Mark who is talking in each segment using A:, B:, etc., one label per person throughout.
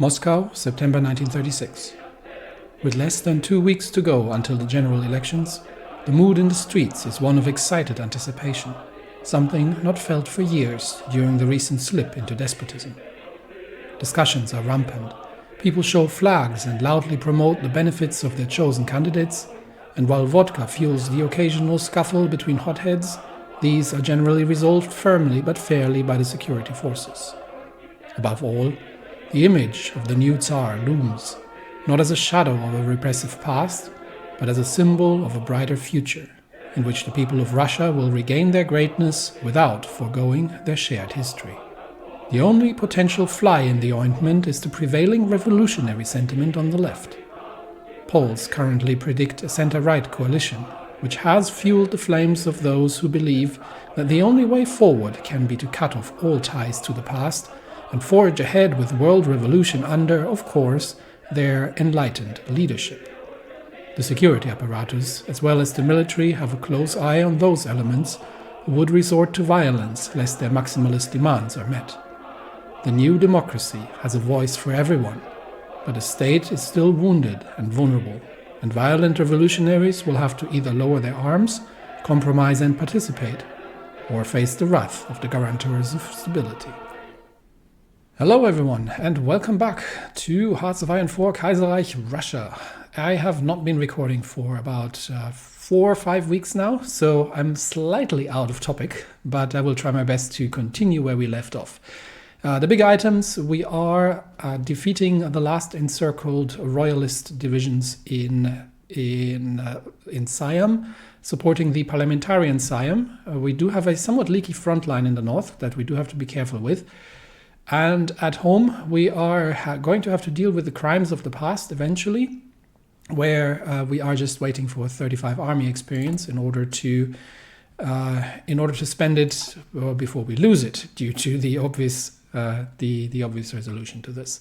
A: Moscow, September 1936. With less than 2 weeks to go until the general elections, the mood in the streets is one of excited anticipation, something not felt for years during the recent slip into despotism. Discussions are rampant. People show flags and loudly promote the benefits of their chosen candidates, and while vodka fuels the occasional scuffle between hotheads, these are generally resolved firmly but fairly by the security forces. Above all, the image of the new Tsar looms, not as a shadow of a repressive past, but as a symbol of a brighter future, in which the people of Russia will regain their greatness without foregoing their shared history. The only potential fly in the ointment is the prevailing revolutionary sentiment on the left. Polls currently predict a center-right coalition, which has fueled the flames of those who believe that the only way forward can be to cut off all ties to the past and forge ahead with world revolution under, of course, their enlightened leadership. The security apparatus, as well as the military, have a close eye on those elements who would resort to violence lest their maximalist demands are met. The new democracy has a voice for everyone, but the state is still wounded and vulnerable, and violent revolutionaries will have to either lower their arms, compromise and participate, or face the wrath of the guarantors of stability. Hello everyone, and welcome back to Hearts of Iron 4 Kaiserreich Russia. I have not been recording for about 4 or 5 weeks now, so I'm slightly out of topic, but I will try my best to continue where we left off. The big items: we are defeating the last encircled royalist divisions in Siam, supporting the parliamentarian Siam. We do have a somewhat leaky front line in the north that we do have to be careful with. And at home, we are going to have to deal with the crimes of the past eventually, where we are just waiting for 35 army experience in order to spend it before we lose it, due to the obvious resolution to this.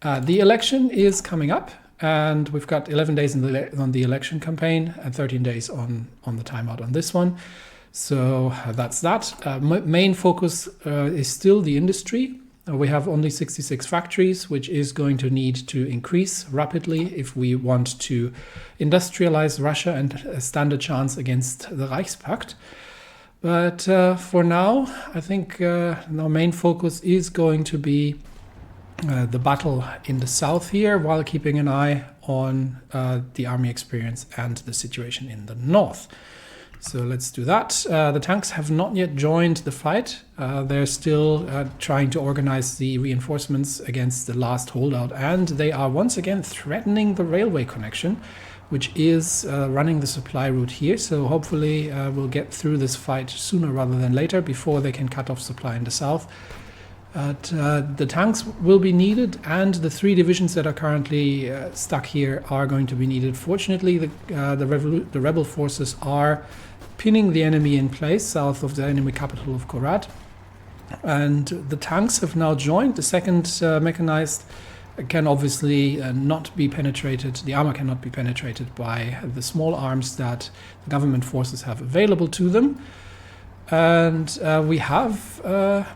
A: The election is coming up, and we've got 11 days on the election campaign and 13 days on the timeout on this one. So that's that. Main focus is still the industry. We have only 66 factories, which is going to need to increase rapidly if we want to industrialize Russia and stand a chance against the Reichspakt. But for now, I think our main focus is going to be the battle in the south here, while keeping an eye on the army experience and the situation in the north. So let's do that. The tanks have not yet joined the fight. They're still trying to organize the reinforcements against the last holdout, and they are once again threatening the railway connection, which is running the supply route here. So hopefully we'll get through this fight sooner rather than later, before they can cut off supply in the south. The tanks will be needed, and the 3 divisions that are currently stuck here are going to be needed. Fortunately, the rebel forces are pinning the enemy in place south of the enemy capital of Korat, and the tanks have now joined. The second mechanized can obviously not be penetrated. The armor cannot be penetrated by the small arms that the government forces have available to them. And we have,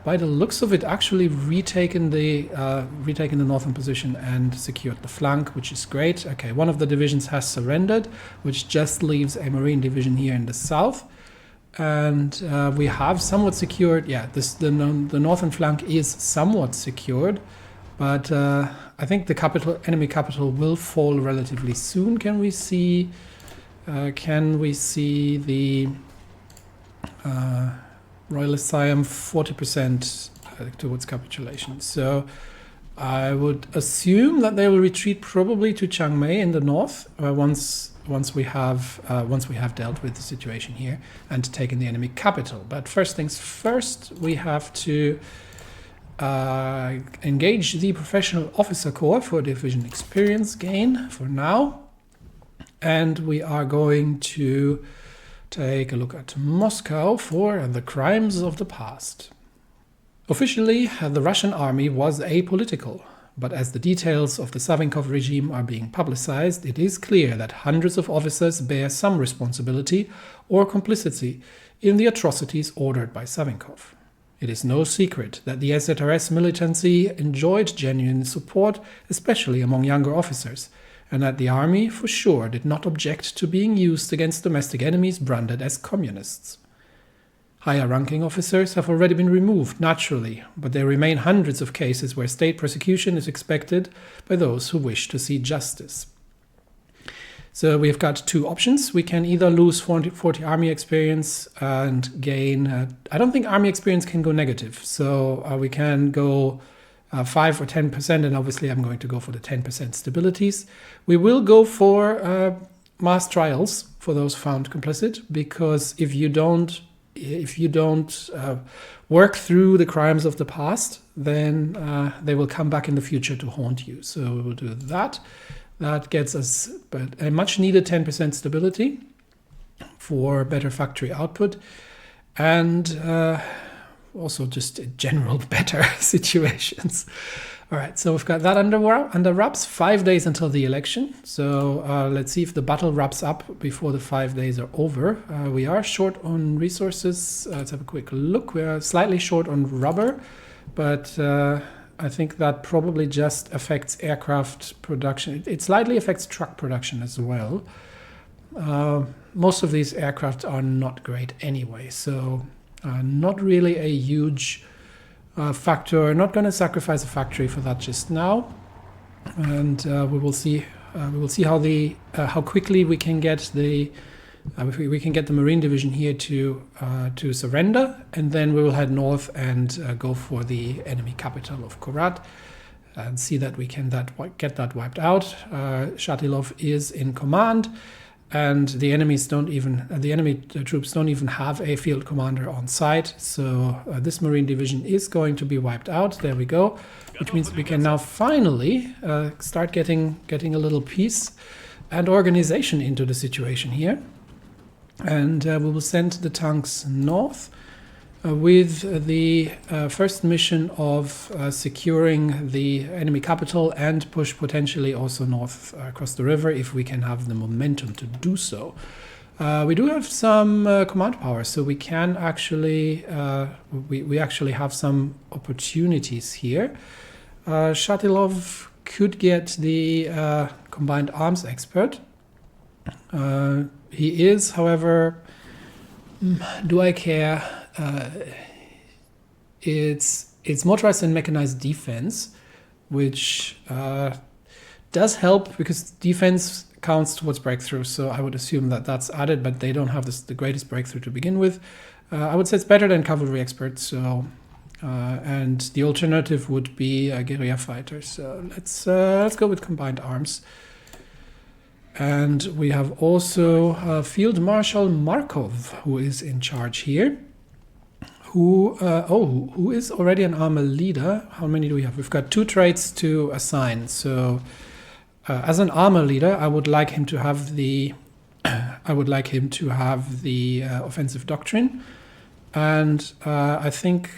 A: by the looks of it, actually retaken the northern position and secured the flank, which is great. Okay, one of the divisions has surrendered, which just leaves a marine division here in the south. And we have somewhat secured, the northern flank is somewhat secured, but I think the enemy capital will fall relatively soon. Can we see the Royalist Siam 40% towards capitulation? So I would assume that they will retreat probably to Chiang Mai in the north once we have dealt with the situation here and taken the enemy capital. But first things first, we have to engage the professional officer corps for division experience gain for now, and we are going to take a look at Moscow for the crimes of the past. Officially, the Russian army was apolitical, but as the details of the Savinkov regime are being publicized, it is clear that hundreds of officers bear some responsibility or complicity in the atrocities ordered by Savinkov. It is no secret that the SZRS militancy enjoyed genuine support, especially among younger officers, and that the army, for sure, did not object to being used against domestic enemies branded as communists. Higher-ranking officers have already been removed, naturally, but there remain hundreds of cases where state persecution is expected by those who wish to see justice. So we've got two options. We can either lose 40 army experience and gain... I don't think army experience can go negative, so we can go 5 or 10%, and obviously I'm going to go for the 10% stabilities. We will go for mass trials for those found complicit, because if you don't work through the crimes of the past, then they will come back in the future to haunt you. So we will do that. That gets us a much needed 10% stability for better factory output, and also just general better situations. All right, so we've got that under wraps. 5 days until the election. So let's see if the battle wraps up before the 5 days are over. We are short on resources. Let's have a quick look. We are slightly short on rubber, but I think that probably just affects aircraft production. It slightly affects truck production as well. Most of these aircraft are not great anyway, so not really a huge factor. Not going to sacrifice a factory for that just now, and we will see. We will see how quickly we can get the Marine Division here to surrender, and then we will head north and go for the enemy capital of Korat and see that we can get that wiped out. Shatilov is in command, and the enemy troops don't even have a field commander on site. So this Marine Division is going to be wiped out. There we go, which means we can now finally start getting a little peace and organization into the situation here. And we will send the tanks north with the first mission of securing the enemy capital and push potentially also north across the river if we can have the momentum to do so. We do have some command power, so we can actually we actually have some opportunities here. Shatilov could get the combined arms expert. He is, however, do I care? It's motorized and mechanized defense, which does help because defense counts towards breakthrough. So I would assume that that's added, but they don't have the greatest breakthrough to begin with. I would say it's better than cavalry experts. So and the alternative would be a guerrilla fighter. So let's go with combined arms. And we have also Field Marshal Markov, who is in charge here, who is already an armor leader. How many do we have? We've got 2 traits to assign. So as an armor leader, I would like him to have the offensive doctrine, and I think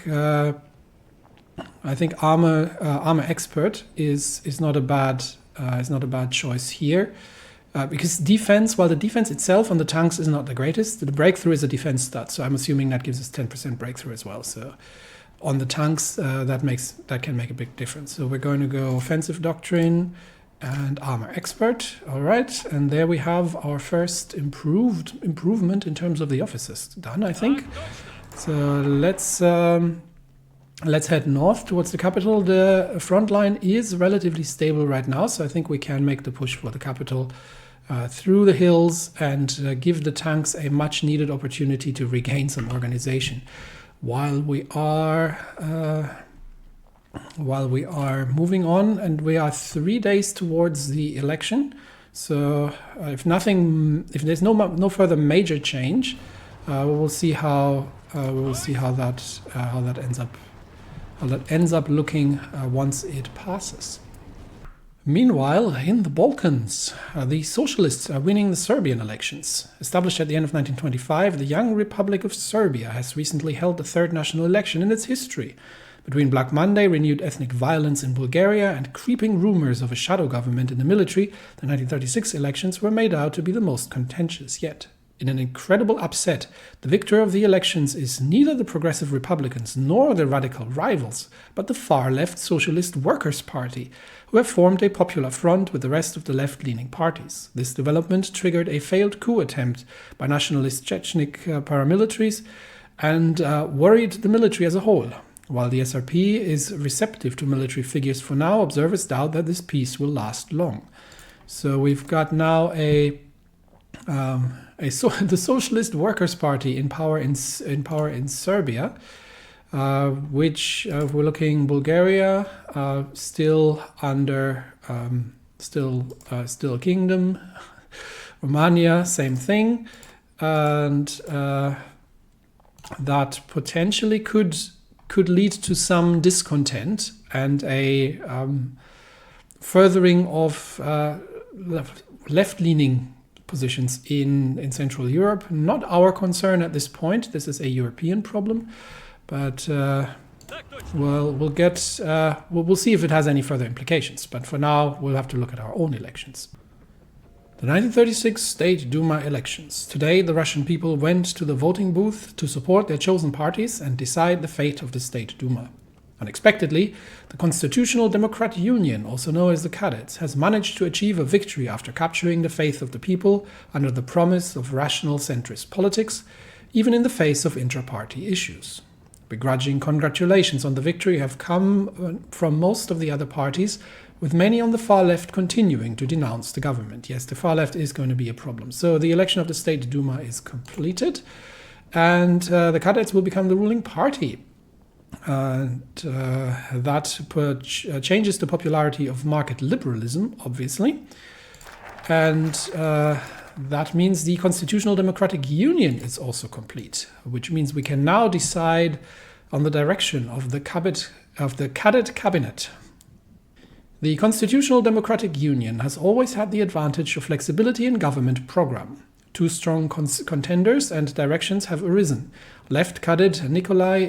A: armor expert is not a bad choice here. Because defense, while the defense itself on the tanks is not the greatest, the breakthrough is a defense stat. So I'm assuming that gives us 10% breakthrough as well. So on the tanks, that can make a big difference. So we're going to go offensive doctrine and armor expert. All right, and there we have our first improvement in terms of the officers done, I think. So let's head north towards the capital. The front line is relatively stable right now, so I think we can make the push for the capital through the hills and give the tanks a much needed opportunity to regain some organization. While we are moving on, and we are 3 days towards the election, so if there's no further major change, we will see how that ends up looking once it passes. Meanwhile, in the Balkans, the socialists are winning the Serbian elections. Established at the end of 1925, the young Republic of Serbia has recently held the third national election in its history. Between Black Monday, renewed ethnic violence in Bulgaria, and creeping rumors of a shadow government in the military, the 1936 elections were made out to be the most contentious yet. In an incredible upset, the victor of the elections is neither the Progressive Republicans nor their radical rivals, but the far-left Socialist Workers' Party, who have formed a popular front with the rest of the left-leaning parties. This development triggered a failed coup attempt by nationalist Chechnik paramilitaries and worried the military as a whole. While the SRP is receptive to military figures for now, observers doubt that this peace will last long. So we've got now the Socialist Workers' Party in power in Serbia, which if we're looking Bulgaria, still under still a kingdom. Romania, same thing, and that potentially could lead to some discontent and a furthering of left-leaning positions in Central Europe. Not our concern at this point. This is a European problem, but we'll see if it has any further implications. But for now, we'll have to look at our own elections. The 1936 State Duma elections. Today, the Russian people went to the voting booth to support their chosen parties and decide the fate of the State Duma. Unexpectedly, the Constitutional Democrat Union, also known as the Cadets, has managed to achieve a victory after capturing the faith of the people under the promise of rational centrist politics, even in the face of intra-party issues. Begrudging congratulations on the victory have come from most of the other parties, with many on the far left continuing to denounce the government. Yes, the far left is going to be a problem. So the election of the State Duma is completed, and the Cadets will become the ruling party. And that changes the popularity of market liberalism, obviously. And that means the Constitutional Democratic Union is also complete, which means we can now decide on the direction of the Cadet Cabinet. The Constitutional Democratic Union has always had the advantage of flexibility in government program. Two strong contenders and directions have arisen. Left cadet Nikolai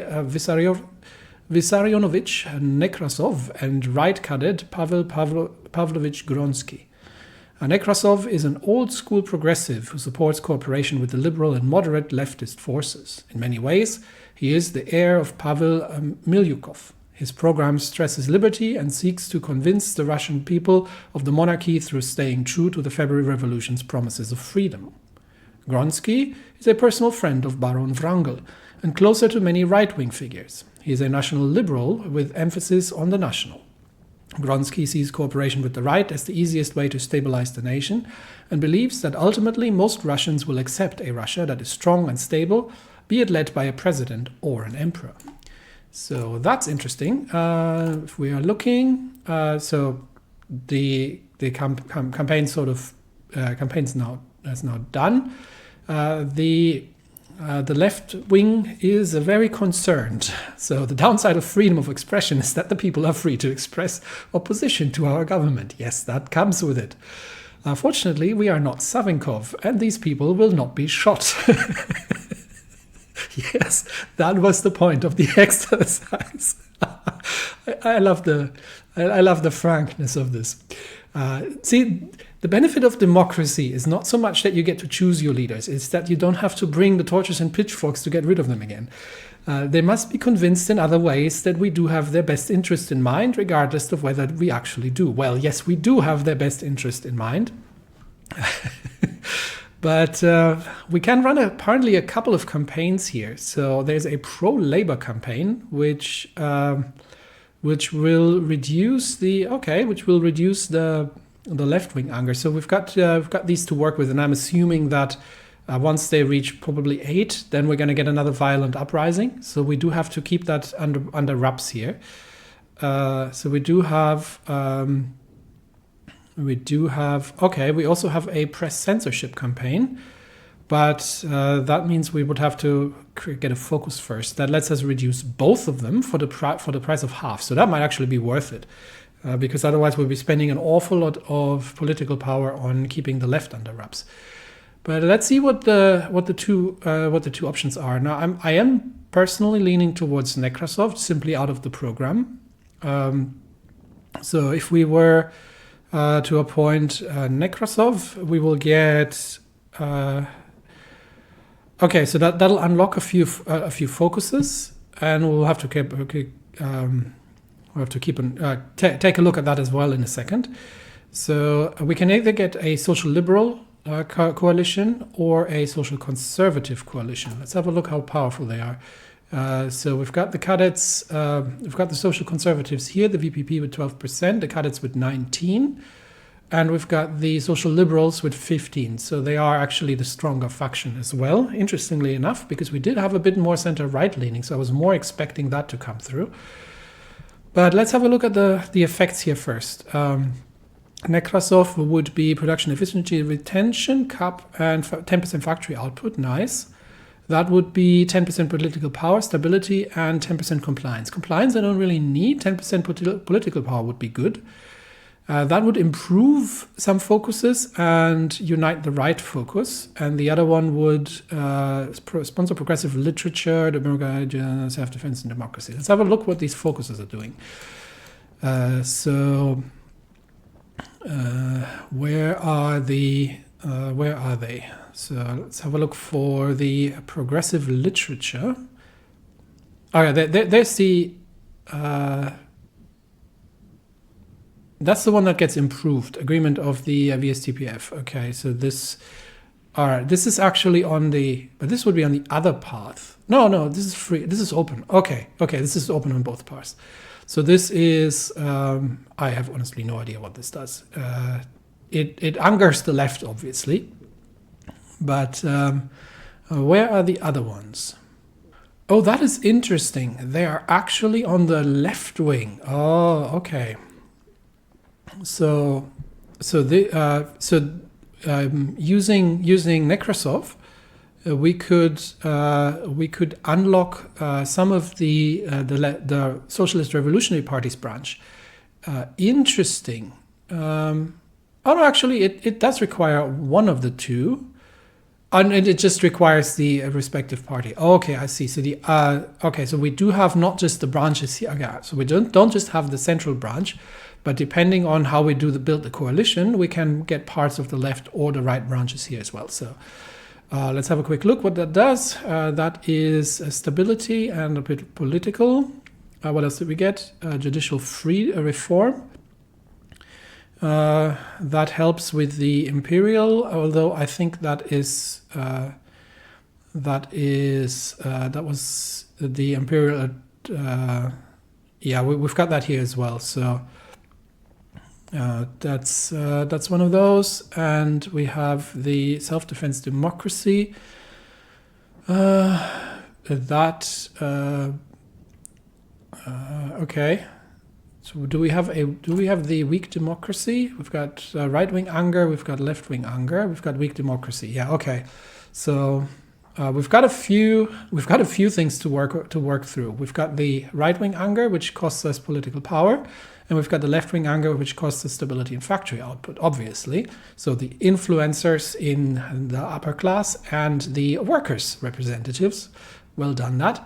A: Vissarionovich Nekrasov and right cadet Pavel Pavlovich Gronsky. Nekrasov is an old-school progressive who supports cooperation with the liberal and moderate leftist forces. In many ways, he is the heir of Pavel Milyukov. His program stresses liberty and seeks to convince the Russian people of the monarchy through staying true to the February Revolution's promises of freedom. Gronsky is a personal friend of Baron Wrangel and closer to many right-wing figures. He is a national liberal with emphasis on the national. Gronsky sees cooperation with the right as the easiest way to stabilize the nation and believes that ultimately most Russians will accept a Russia that is strong and stable, be it led by a president or an emperor. So that's interesting. If we are looking, so the campaign campaign's now done. The left wing is very concerned. So the downside of freedom of expression is that the people are free to express opposition to our government. Yes, that comes with it. Fortunately, we are not Savinkov, and these people will not be shot. Yes, that was the point of the exercise. I love the frankness of this. See, the benefit of democracy is not so much that you get to choose your leaders, it's that you don't have to bring the torches and pitchforks to get rid of them again. They must be convinced in other ways that we do have their best interest in mind, regardless of whether we actually do. Well, yes, we do have their best interest in mind. But we can run apparently a couple of campaigns here. So there's a pro-labor campaign, which will reduce the left-wing anger. So we've got these to work with, and I'm assuming that once they reach probably 8, then we're going to get another violent uprising. So we do have to keep that under wraps here. So we do have. We also have a press censorship campaign, but that means we would have to get a focus first. That lets us reduce both of them for the price of half. So that might actually be worth it, because otherwise we'll be spending an awful lot of political power on keeping the left under wraps. But let's see what the two options are. Now I am personally leaning towards Nekrasov simply out of the program. So if we were to appoint Nekrasov, we will get Okay, so that'll unlock a few focuses, and we'll have to keep take a look at that as well in a second. So we can either get a social liberal coalition or a social conservative coalition. Let's have a look how powerful they are. So we've got the cadets, we've got the social conservatives here, the VPP with 12%, the cadets with 19%. And we've got the social liberals with 15. So they are actually the stronger faction as well, interestingly enough, because we did have a bit more center-right leaning. So I was more expecting that to come through. But let's have a look at the effects here first. Nekrasov would be production efficiency retention, cap, and 10% factory output. Nice. That would be 10% political power, stability, and 10% compliance. Compliance I don't really need. 10% political power would be good. That would improve some focuses and unite the right focus. And the other one would sponsor progressive literature, self-defense, and democracy. Let's have a look what these focuses are doing. Where are they? So let's have a look for the progressive literature. Oh yeah, there's the... that's the one that gets improved. Agreement of the VSTPF. Okay, so this... Alright, this is actually on the... But this would be on the other path. No, this is free. This is open. Okay, this is open on both paths. So this is... I have honestly no idea what this does. It angers the left, obviously. But where are the other ones? Oh, that is interesting. They are actually on the left wing. Oh, okay. So using Nekrasov, we could unlock some of the Socialist Revolutionary Party's branch. Interesting. Oh no, actually, it does require one of the two, and it just requires the respective party. Okay, I see. So so we do have not just the branches here. Okay, so we don't just have the central branch. But depending on how we build the coalition, we can get parts of the left or the right branches here as well. So let's have a quick look what that does. That is stability and a bit political. What else did we get? Judicial reform. That helps with the imperial, although I think that was the imperial. Yeah, we've got that here as well. So. That's one of those, and we have the self-defense democracy. Okay. So do we have the weak democracy? We've got right-wing anger. We've got left-wing anger. We've got weak democracy. Yeah. Okay. So we've got a few things to work through. We've got the right-wing anger, which costs us political power. And we've got the left-wing anger, which costs us stability and factory output, obviously. So the influencers in the upper class and the workers' representatives, well done that.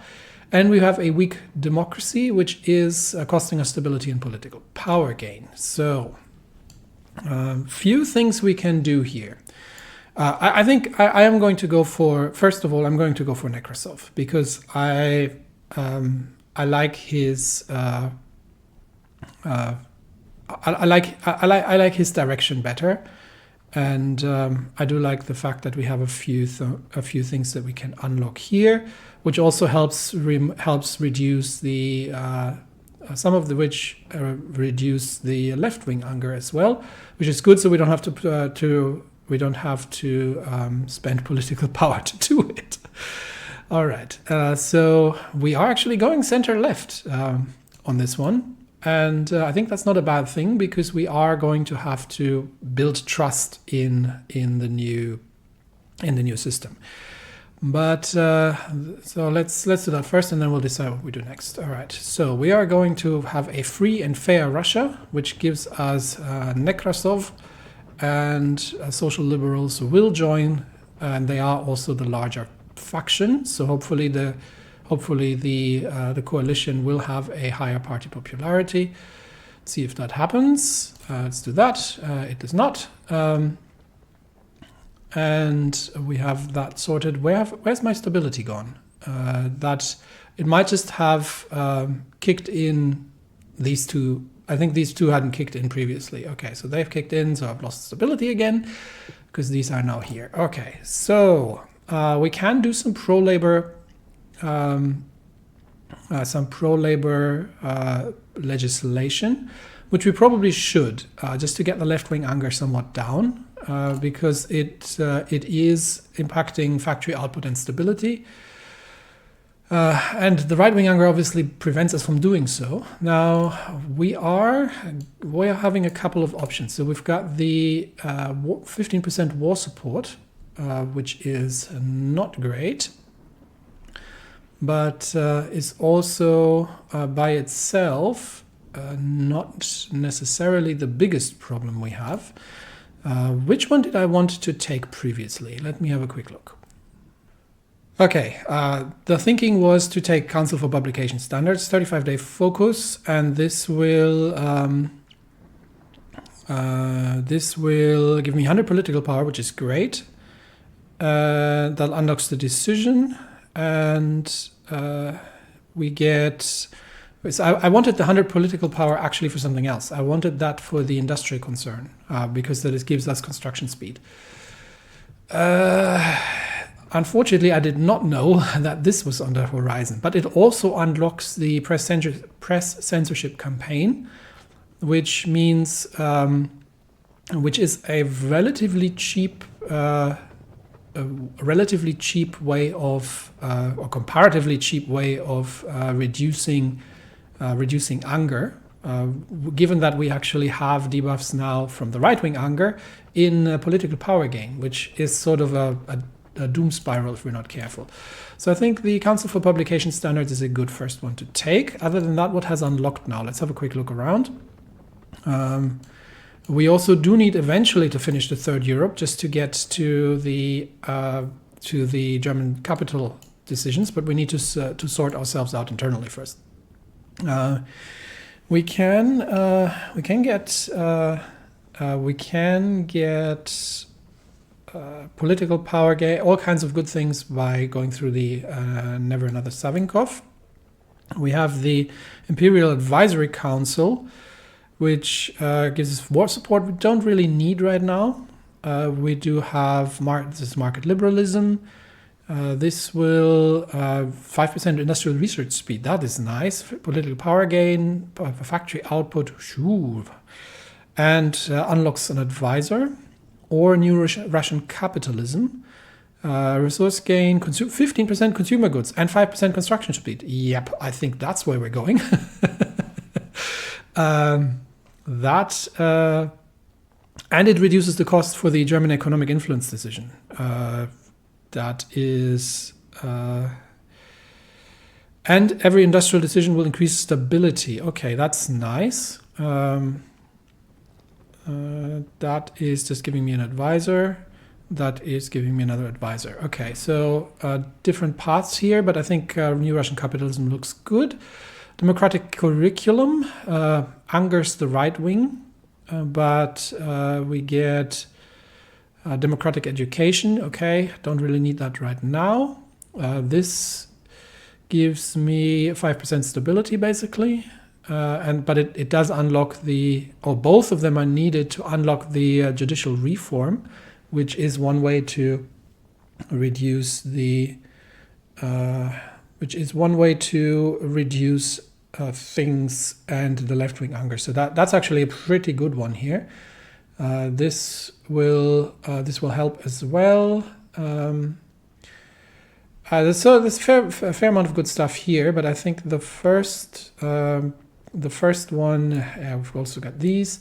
A: And we have a weak democracy, which is costing us stability and political power gain. So few things we can do here. I think I am going to go for, first of all, I'm going to go for Nekrasov, because I like his... I like his direction better, and I do like the fact that we have a few things that we can unlock here, which also helps reduce the reduce the left wing anger as well, which is good. So we don't have to spend political power to do it. All right, so we are actually going center left on this one. And I think that's not a bad thing, because we are going to have to build trust in the new system. But so let's do that first, and then we'll decide what we do next. All right. So we are going to have a free and fair Russia, which gives us Nekrasov, and social liberals will join, and they are also the larger faction. So hopefully the coalition will have a higher party popularity. Let's see if that happens. Let's do that. It does not. and we have that sorted. Where's my stability gone? That it might just have kicked in these two. I think these two hadn't kicked in previously. Okay, so they've kicked in, so I've lost stability again because these are now here. Okay, so we can do some pro-labor legislation, which we probably should, just to get the left-wing anger somewhat down, because it is impacting factory output and stability. And the right-wing anger obviously prevents us from doing so. Now, we are having a couple of options. So we've got the 15% war support, which is not great, but is also by itself not necessarily the biggest problem we have. Which one did I want to take previously? Let me have a quick look. Okay, the thinking was to take Council for Publication Standards, 35-day focus, and this will give me 100 political power, which is great. That unlocks the decision, and we get. I wanted the 100 political power actually for something else. I wanted that for the industrial concern, because that it gives us construction speed. Unfortunately, I did not know that this was on the horizon, but it also unlocks the press censorship campaign, which means, which is a relatively cheap way of, or comparatively cheap way of reducing anger, given that we actually have debuffs now from the right-wing anger in political power gain, which is sort of a doom spiral if we're not careful. So I think the Council for Publication Standards is a good first one to take. Other than that, what has unlocked now? Let's have a quick look around. We also do need eventually to finish the Third Europe just to get to the German capital decisions, but we need to sort ourselves out internally first. We can get political power gain, all kinds of good things by going through the Never Another Savinkov. We have the Imperial Advisory Council, which gives us war support we don't really need right now. We do have this is market liberalism. This will 5% industrial research speed. That is nice. Political power gain, factory output, sure. And unlocks an advisor. Or new Russian capitalism, resource gain, 15% consumer goods, and 5% construction speed. Yep, I think that's where we're going. And it reduces the cost for the German economic influence decision. That is, and every industrial decision will increase stability. Okay, that's nice. That is just giving me an advisor. That is giving me another advisor. Okay, so different paths here, but I think new Russian capitalism looks good. Democratic curriculum angers the right wing, but we get democratic education. Okay, don't really need that right now. This gives me 5% stability basically. But it does unlock both of them are needed to unlock the judicial reform, which is one way to reduce things and the left-wing anger. So that's actually a pretty good one here. This will help as well. So there's a fair amount of good stuff here, but I think the first one, we've also got these.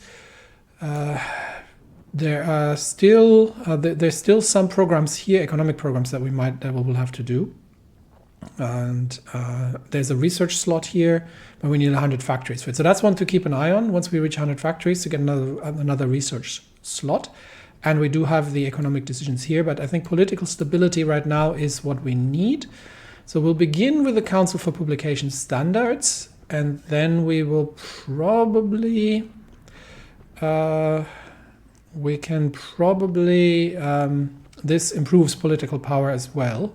A: There's still some programs here, economic programs that we'll have to do. And there's a research slot here, but we need 100 factories for it. So that's one to keep an eye on once we reach 100 factories to get another research slot. And we do have the economic decisions here, but I think political stability right now is what we need. So we'll begin with the Council for Publication Standards, and then we will probably this improves political power as well.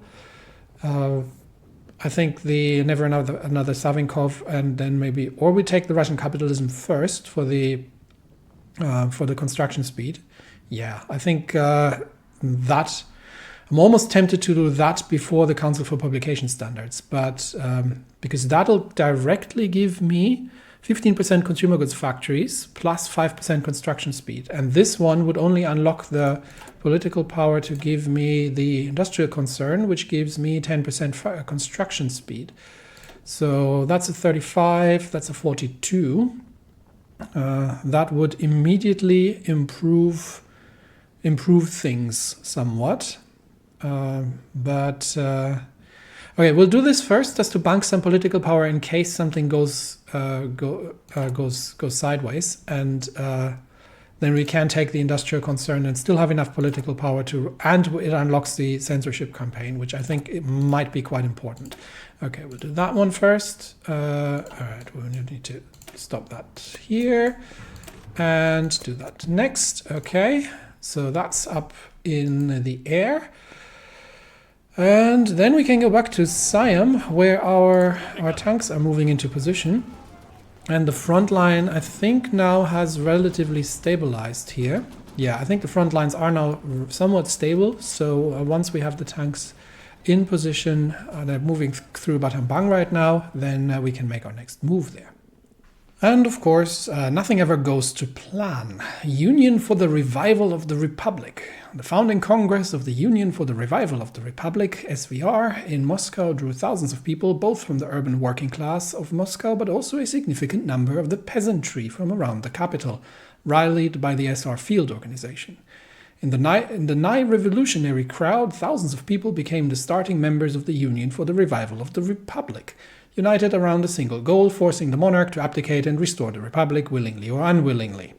A: I think the never another Savinkov, and then maybe, or we take the Russian capitalism first for the construction speed. Yeah, I think that I'm almost tempted to do that before the Council for Publication Standards, but because that'll directly give me 15% consumer goods factories plus 5% construction speed. And this one would only unlock the political power to give me the industrial concern, which gives me 10% construction speed. So that's a 35, that's a 42. That would immediately improve things somewhat. Okay, we'll do this first just to bank some political power in case something goes sideways, and then we can take the industrial concern and still have enough political power and it unlocks the censorship campaign, which I think it might be quite important. Okay, we'll do that one first. All right, we'll need to stop that here and do that next. Okay, so that's up in the air. And then we can go back to Siam, where our tanks are moving into position. And the front line, I think, now has relatively stabilized here. Yeah, I think the front lines are now somewhat stable. So once we have the tanks in position, they're moving through Battambang right now, then we can make our next move there. And of course, nothing ever goes to plan. Union for the Revival of the Republic. The founding Congress of the Union for the Revival of the Republic, SVR, in Moscow drew thousands of people, both from the urban working class of Moscow, but also a significant number of the peasantry from around the capital, rallied by the SR Field Organization. In the nigh revolutionary crowd, thousands of people became the starting members of the Union for the Revival of the Republic, united around a single goal, forcing the monarch to abdicate and restore the republic willingly or unwillingly.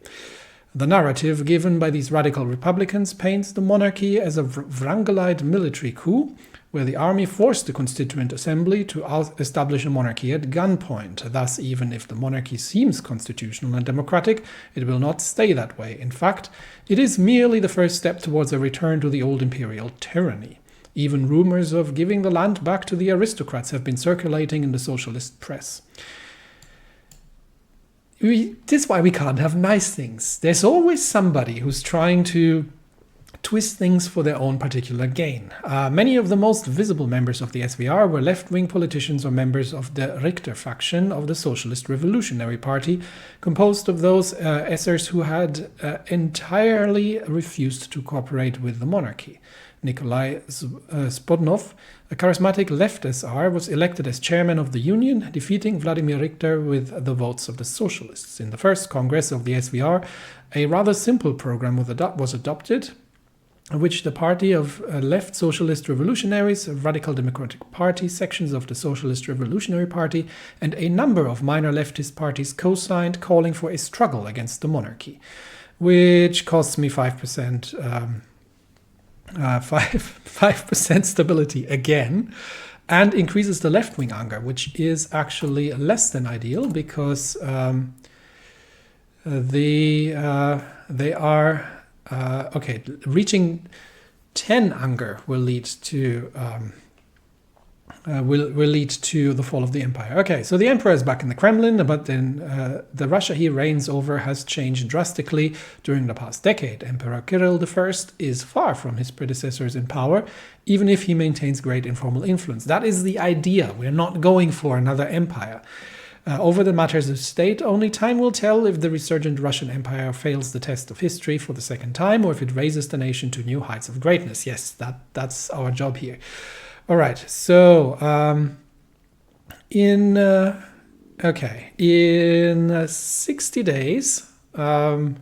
A: The narrative given by these radical republicans paints the monarchy as a Wrangelite military coup, where the army forced the Constituent Assembly to establish a monarchy at gunpoint. Thus, even if the monarchy seems constitutional and democratic, it will not stay that way. In fact, it is merely the first step towards a return to the old imperial tyranny. Even rumors of giving the land back to the aristocrats have been circulating in the socialist press. This is why we can't have nice things. There's always somebody who's trying to twist things for their own particular gain. Many of the most visible members of the SVR were left-wing politicians or members of the Richter faction of the Socialist Revolutionary Party, composed of those SRs who had entirely refused to cooperate with the monarchy. Nikolai Spodnov, a charismatic left SR, was elected as chairman of the Union, defeating Vladimir Richter with the votes of the socialists. In the first Congress of the SVR, a rather simple program was adopted, which the party of left socialist revolutionaries, Radical Democratic Party, sections of the Socialist Revolutionary Party, and a number of minor leftist parties co-signed, calling for a struggle against the monarchy, which costs me 5%. 5% stability again, and increases the left-wing anger, which is actually less than ideal because they are okay. Reaching 10 anger will lead to the fall of the empire. Okay, so the emperor is back in the Kremlin, but then the Russia he reigns over has changed drastically during the past decade. Emperor Kirill I is far from his predecessors in power, even if he maintains great informal influence. That is the idea. We're not going for another empire. Over the matters of state, only time will tell if the resurgent Russian Empire fails the test of history for the second time, or if it raises the nation to new heights of greatness. Yes, that's our job here. All right, so in 60 days, oh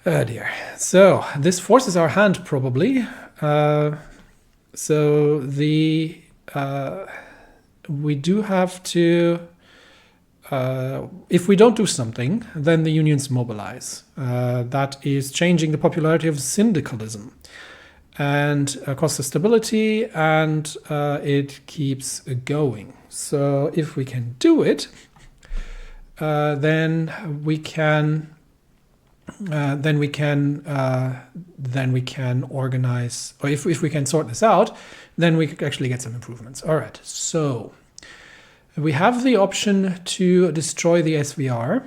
A: dear. So this forces our hand probably. So we do have to. If we don't do something, then the unions mobilize. That is changing the popularity of syndicalism. And costs of stability, and it keeps going. So if we can do it, then we can then we can organize, or if we can sort this out, then we could actually get some improvements. All right, so we have the option to destroy the SVR.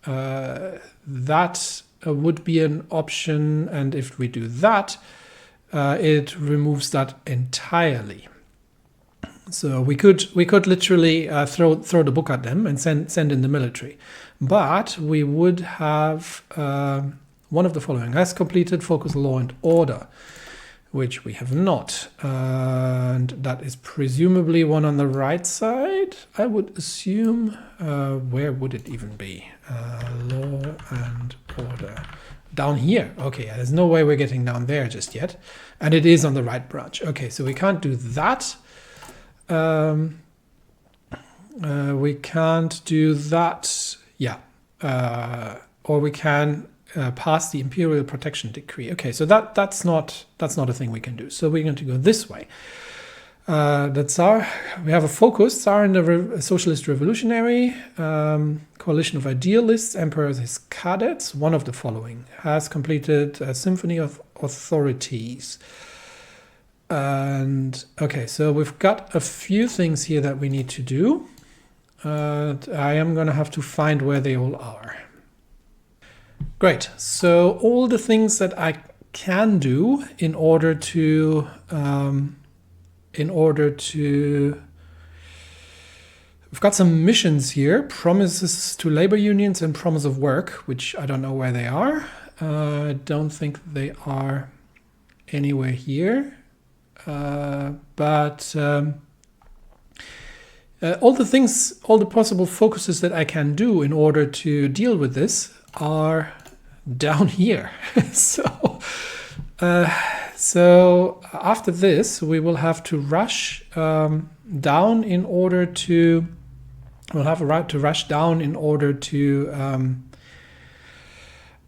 A: That would be an option, and if we do that, it removes that entirely. So we could literally throw the book at them and send in the military, but we would have one of the following: has completed focus law and order, which we have not, and that is presumably one on the right side, I would assume. Where would it even be? Law and order. Down here. Okay, there's no way we're getting down there just yet, and it is on the right branch. Okay, so we can't do that. We can't do that. Yeah. Or we can pass the imperial protection decree. Okay, so that's not a thing we can do. So we're going to go this way. That's our. We have a focus. Tsar in the Socialist Revolutionary coalition of idealists, emperors, his cadets. One of the following has completed a symphony of authorities. And okay, so we've got a few things here that we need to do. I am going to have to find where they all are. Great. So all the things that I can do in order to we've got some missions here: promises to labor unions and promise of work, which I don't know where they are. I don't think they are anywhere here. But all the possible focuses that I can do in order to deal with this are down here. So after this, we will have to rush down in order to. We'll have a right to rush down in order to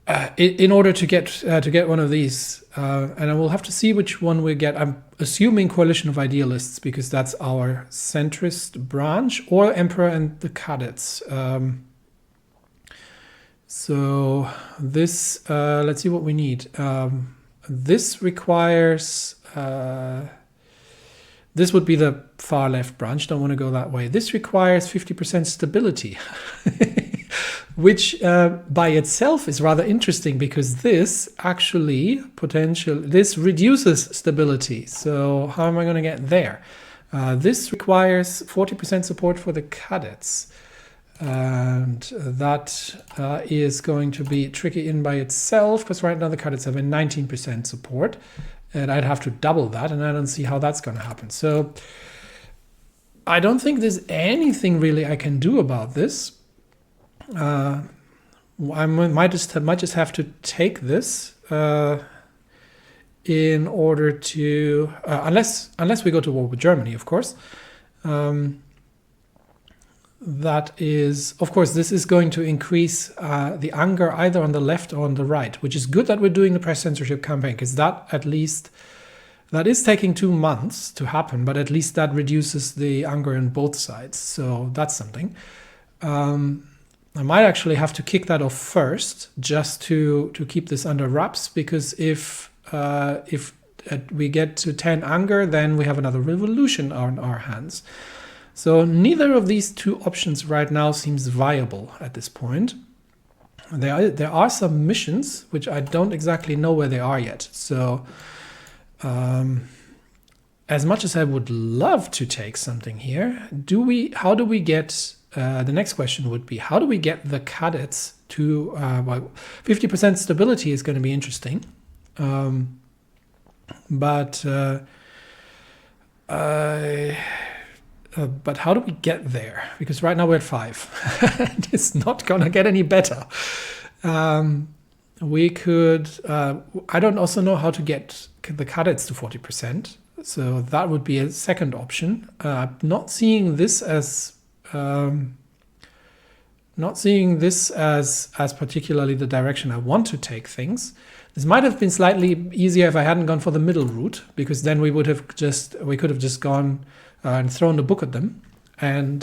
A: get one of these, and I will have to see which one we get. I'm assuming Coalition of Idealists, because that's our centrist branch, or Emperor and the Cadets. So this, let's see what we need. This requires, this would be the far left branch. Don't want to go that way. This requires 50% stability. Which by itself is rather interesting, because this actually this reduces stability. So how am I going to get there? This requires 40% support for the cadets, and that is going to be tricky in by itself, because right now the cadets have a 19% support, and I'd have to double that, and I don't see how that's going to happen. So I don't think there's anything really I can do about this. I might just have to take this in order to, unless we go to war with Germany, of course. That is, of course, this is going to increase the anger either on the left or on the right, which is good that we're doing the press censorship campaign, because that is taking 2 months to happen, but at least that reduces the anger on both sides. So that's something. I might actually have to kick that off first, just to keep this under wraps, because if we get to 10 anger, then we have another revolution on our hands. So neither of these two options right now seems viable at this point. There are some missions which I don't exactly know where they are yet. So as much as I would love to take something here, how do we get, the next question would be, how do we get the cadets to, 50% stability is going to be interesting. But how do we get there? Because right now we're at 5. And it's not going to get any better. We could, I don't also know how to get the cadets to 40%. So that would be a second option. Not seeing this as particularly the direction I want to take things. This might have been slightly easier if I hadn't gone for the middle route, because then we could have just gone and thrown the book at them, and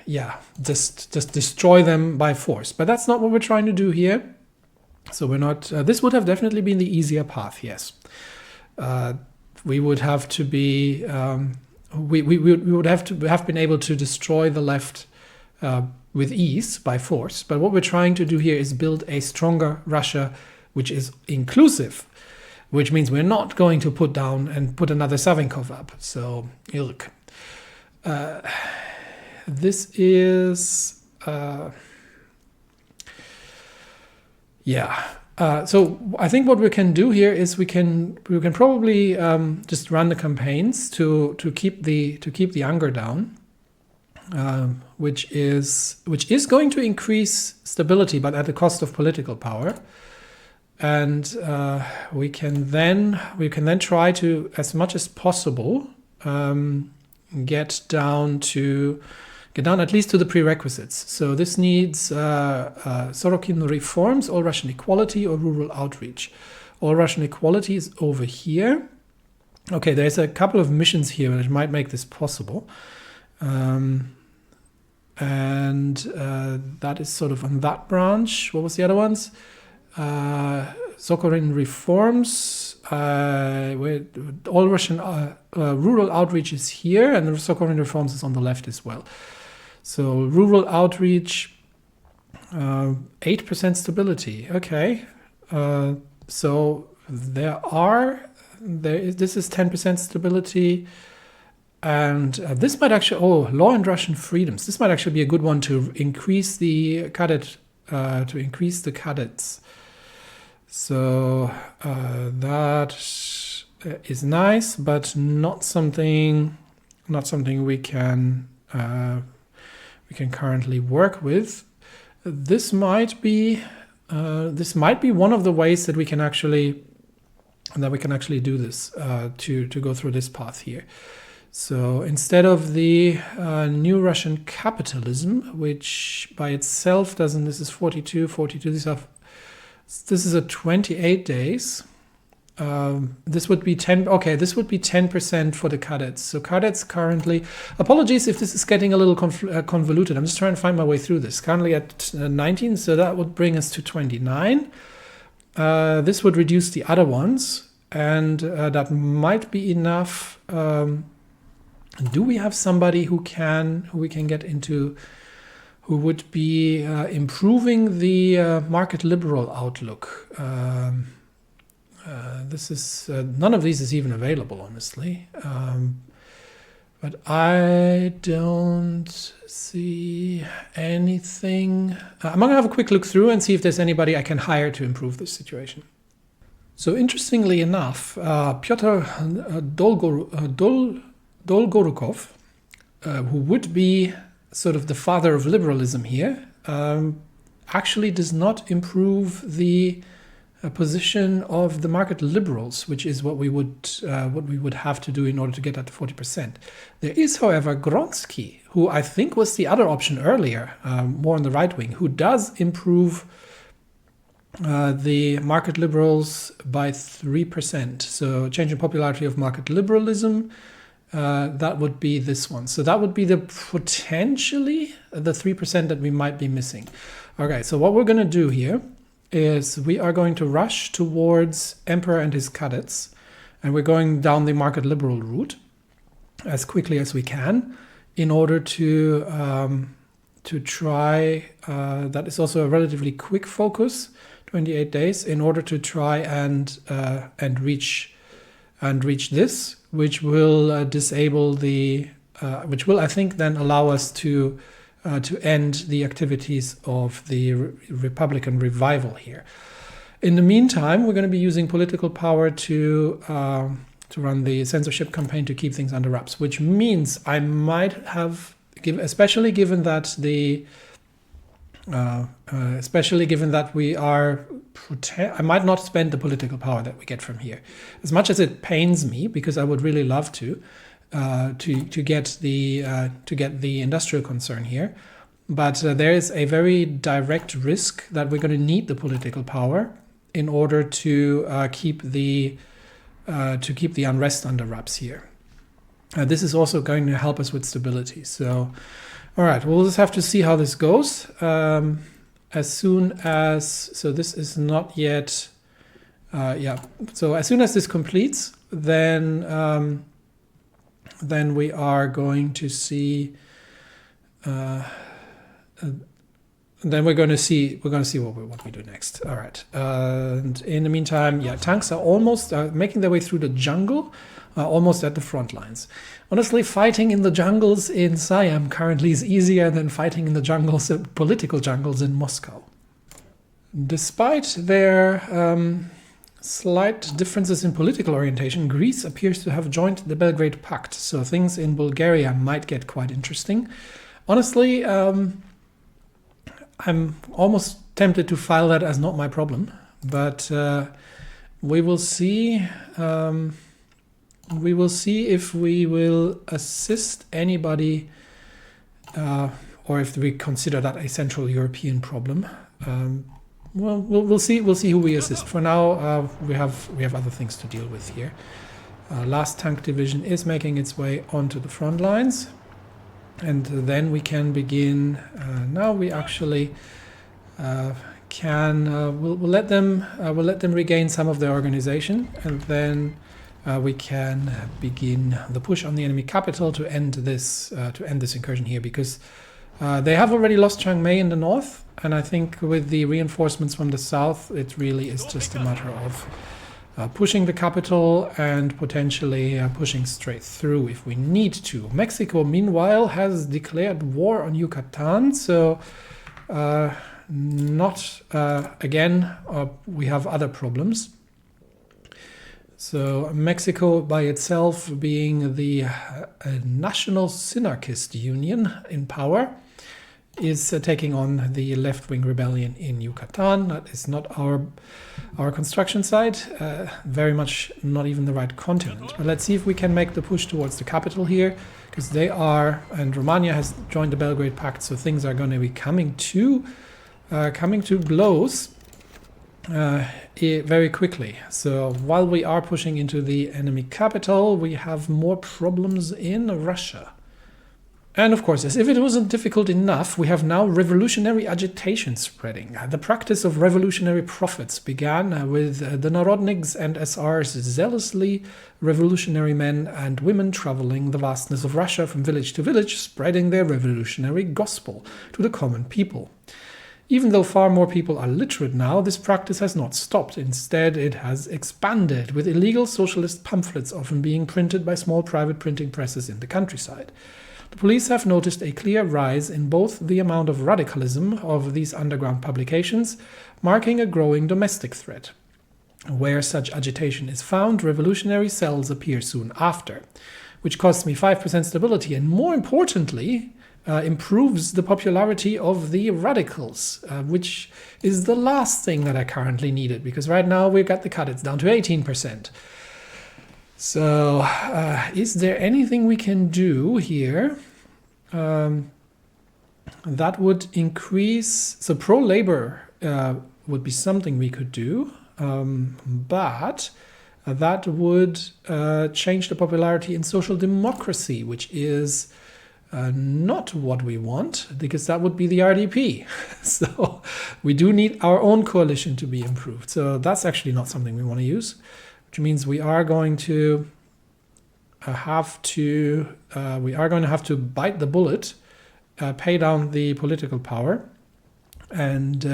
A: just destroy them by force. But that's not what we're trying to do here. So we're not. This would have definitely been the easier path. Yes, we would have to be. We would have to have been able to destroy the left with ease by force. But what we're trying to do here is build a stronger Russia, which is inclusive, which means we're not going to put down and put another Savinkov up. So look, this is. So I think what we can do here is we can probably just run the campaigns to keep the anger down, which is going to increase stability, but at the cost of political power. And we can then try to, as much as possible, get down at least to the prerequisites. So this needs Sorokin reforms, all Russian equality, or rural outreach. All Russian equality is over here. Okay, there's a couple of missions here that might make this possible. And that is sort of on that branch. What was the other ones? Sokorin reforms. All Russian rural outreach is here, and the Sokorin reforms is on the left as well. So rural outreach, 8% stability. Okay, so this is 10% stability, and this might actually law and Russian freedoms. This might actually be a good one to increase the cadets. So that is nice, but not something we can currently work with. This might be one of the ways that we can actually do this to go through this path here. So instead of the new Russian capitalism, which by itself doesn't, this is 42, this is a 28 days. This would be 10. Okay, this would be 10% for the cadets. So cadets currently, apologies if this is getting a little convoluted. I'm just trying to find my way through this. Currently at 19, so that would bring us to 29. This would reduce the other ones, and that might be enough. Do we have somebody who we can get into, who would be improving the market liberal outlook? This is none of these is even available, honestly. But I don't see anything. I'm going to have a quick look through and see if there's anybody I can hire to improve this situation. So interestingly enough, Pyotr Dolgorukov, who would be sort of the father of liberalism here, actually does not improve the position of the market liberals, which is what we would have to do in order to get at 40%. There is, however, Gronsky, who I think was the other option earlier, more on the right wing, who does improve the market liberals by 3%. So change in popularity of market liberalism, that would be this one. So that would be potentially the 3% that we might be missing. Okay, so what we're going to do here is we are going to rush towards Emperor and his cadets, and we're going down the market liberal route as quickly as we can in order to try, that is also a relatively quick focus, 28 days, in order to try and reach this, which will disable which will, I think, then allow us to end the activities of the Republican revival here. In the meantime, we're going to be using political power to run the censorship campaign to keep things under wraps, which means I might have, especially given that we are, I might not spend the political power that we get from here, as much as it pains me, because I would really love to get the industrial concern here, but there is a very direct risk that we're going to need the political power in order to keep the unrest under wraps here. This is also going to help us with stability. So All right, we'll just have to see how this goes. As soon as, so this is not yet, yeah. So as soon as this completes, then we are going to see. Then we're going to see what we do next. All right. And in the meantime, yeah, tanks are almost making their way through the jungle, almost at the front lines. Honestly, fighting in the jungles in Siam currently is easier than fighting in the jungles, political jungles in Moscow. Despite their slight differences in political orientation, Greece appears to have joined the Belgrade Pact, so things in Bulgaria might get quite interesting. Honestly, I'm almost tempted to file that as not my problem, but we will see. We will see if we will assist anybody, or if we consider that a Central European problem. Well, we'll see. We'll see who we assist. For now, we have other things to deal with here. Last tank division is making its way onto the front lines. And then we can begin. Now we actually we'll let them regain some of their organization, and then we can begin the push on the enemy capital to end this incursion here, because they have already lost Chiang Mai in the north, and I think with the reinforcements from the south, it really is just a matter of pushing the capital and potentially pushing straight through if we need to. Mexico, meanwhile, has declared war on Yucatan, so we have other problems. So Mexico by itself being the national synarchist union in power is taking on the left-wing rebellion in Yucatan. That is not our construction site, very much not even the right continent. But let's see if we can make the push towards the capital here, because and Romania has joined the Belgrade Pact, so things are going to be coming to blows very quickly. So while we are pushing into the enemy capital, we have more problems in Russia. And of course, as if it wasn't difficult enough, we have now revolutionary agitation spreading. The practice of revolutionary prophets began with the Narodniks and SRs, zealously revolutionary men and women traveling the vastness of Russia from village to village, spreading their revolutionary gospel to the common people. Even though far more people are literate now, this practice has not stopped. Instead, it has expanded, with illegal socialist pamphlets often being printed by small private printing presses in the countryside. The police have noticed a clear rise in both the amount of radicalism of these underground publications, marking a growing domestic threat. Where such agitation is found, revolutionary cells appear soon after, which costs me 5% stability and, more importantly, improves the popularity of the radicals, which is the last thing that I currently needed, because right now we've got the cut, it's down to 18%. So, is there anything we can do here that would increase? So, pro-labor would be something we could do, but that would change the popularity in social democracy, which is not what we want, because that would be the RDP. So, we do need our own coalition to be improved. So, that's actually not something we want to use. Which means we are going to have to bite the bullet, pay down the political power, and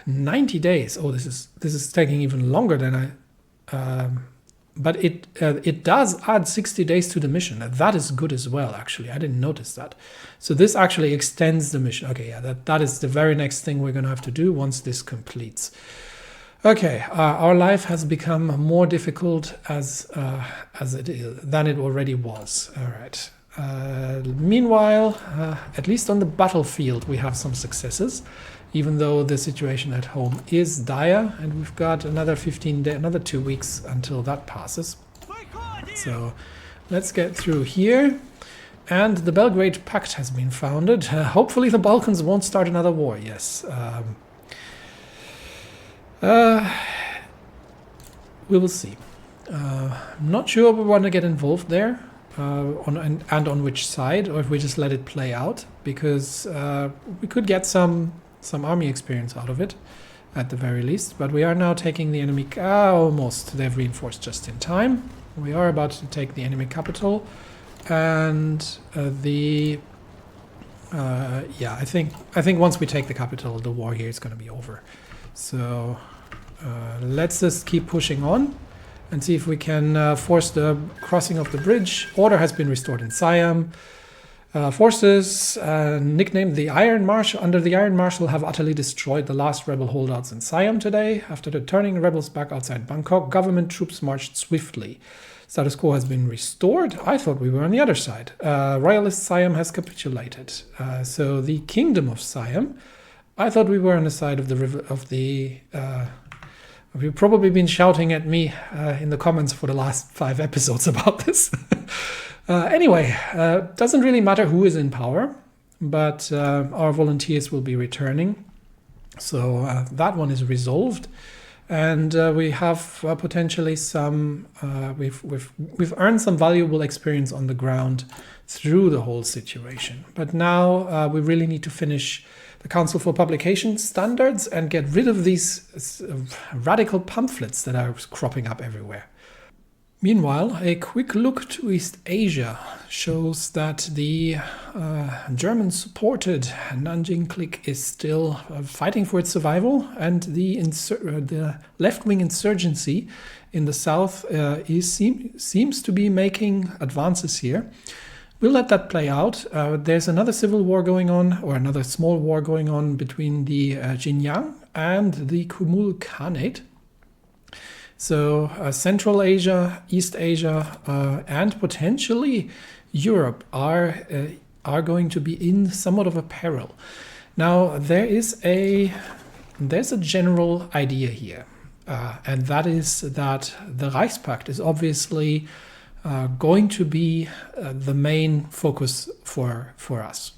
A: 90 days. Oh, this is taking even longer than but it does add 60 days to the mission. That is good as well. Actually, I didn't notice that. So this actually extends the mission. Okay, yeah, that is the very next thing we're going to have to do once this completes. Okay, our life has become more difficult as it is than it already was. All right. Meanwhile, at least on the battlefield, we have some successes, even though the situation at home is dire, and we've got another 15 days, another 2 weeks until that passes. So let's get through here. And the Belgrade Pact has been founded. Hopefully the Balkans won't start another war. Yes. We will see. I'm not sure we want to get involved there. on which side, or if we just let it play out, because we could get some army experience out of it at the very least. But we are now taking the enemy almost. They've reinforced just in time. We are about to take the enemy capital, and I think once we take the capital, the war here is going to be over. So let's just keep pushing on and see if we can force the crossing of the bridge. Order has been restored in Siam. Forces nicknamed the Iron Marshal under the Iron Marshal have utterly destroyed the last rebel holdouts in Siam today. After turning rebels back outside Bangkok, government troops marched swiftly. Status quo has been restored. I thought we were on the other side. Royalist Siam has capitulated. So the Kingdom of Siam, I thought we were on the side of the river of the. You've probably been shouting at me in the comments for the last 5 episodes about this. Anyway, doesn't really matter who is in power, but our volunteers will be returning. So that one is resolved. And we have potentially some, we've earned some valuable experience on the ground through the whole situation. But now we really need to finish the Council for Publication Standards and get rid of these radical pamphlets that are cropping up everywhere. Meanwhile, a quick look to East Asia shows that the German-supported Nanjing clique is still fighting for its survival, and the left-wing insurgency in the south seems to be making advances here. We'll let that play out. There's another civil war going on, or another small war going on between the Xinjiang and the Kumul Khanate. So Central Asia, East Asia, and potentially Europe are going to be in somewhat of a peril. Now there's a general idea here, and that is that the Reichspakt is obviously going to be the main focus for us.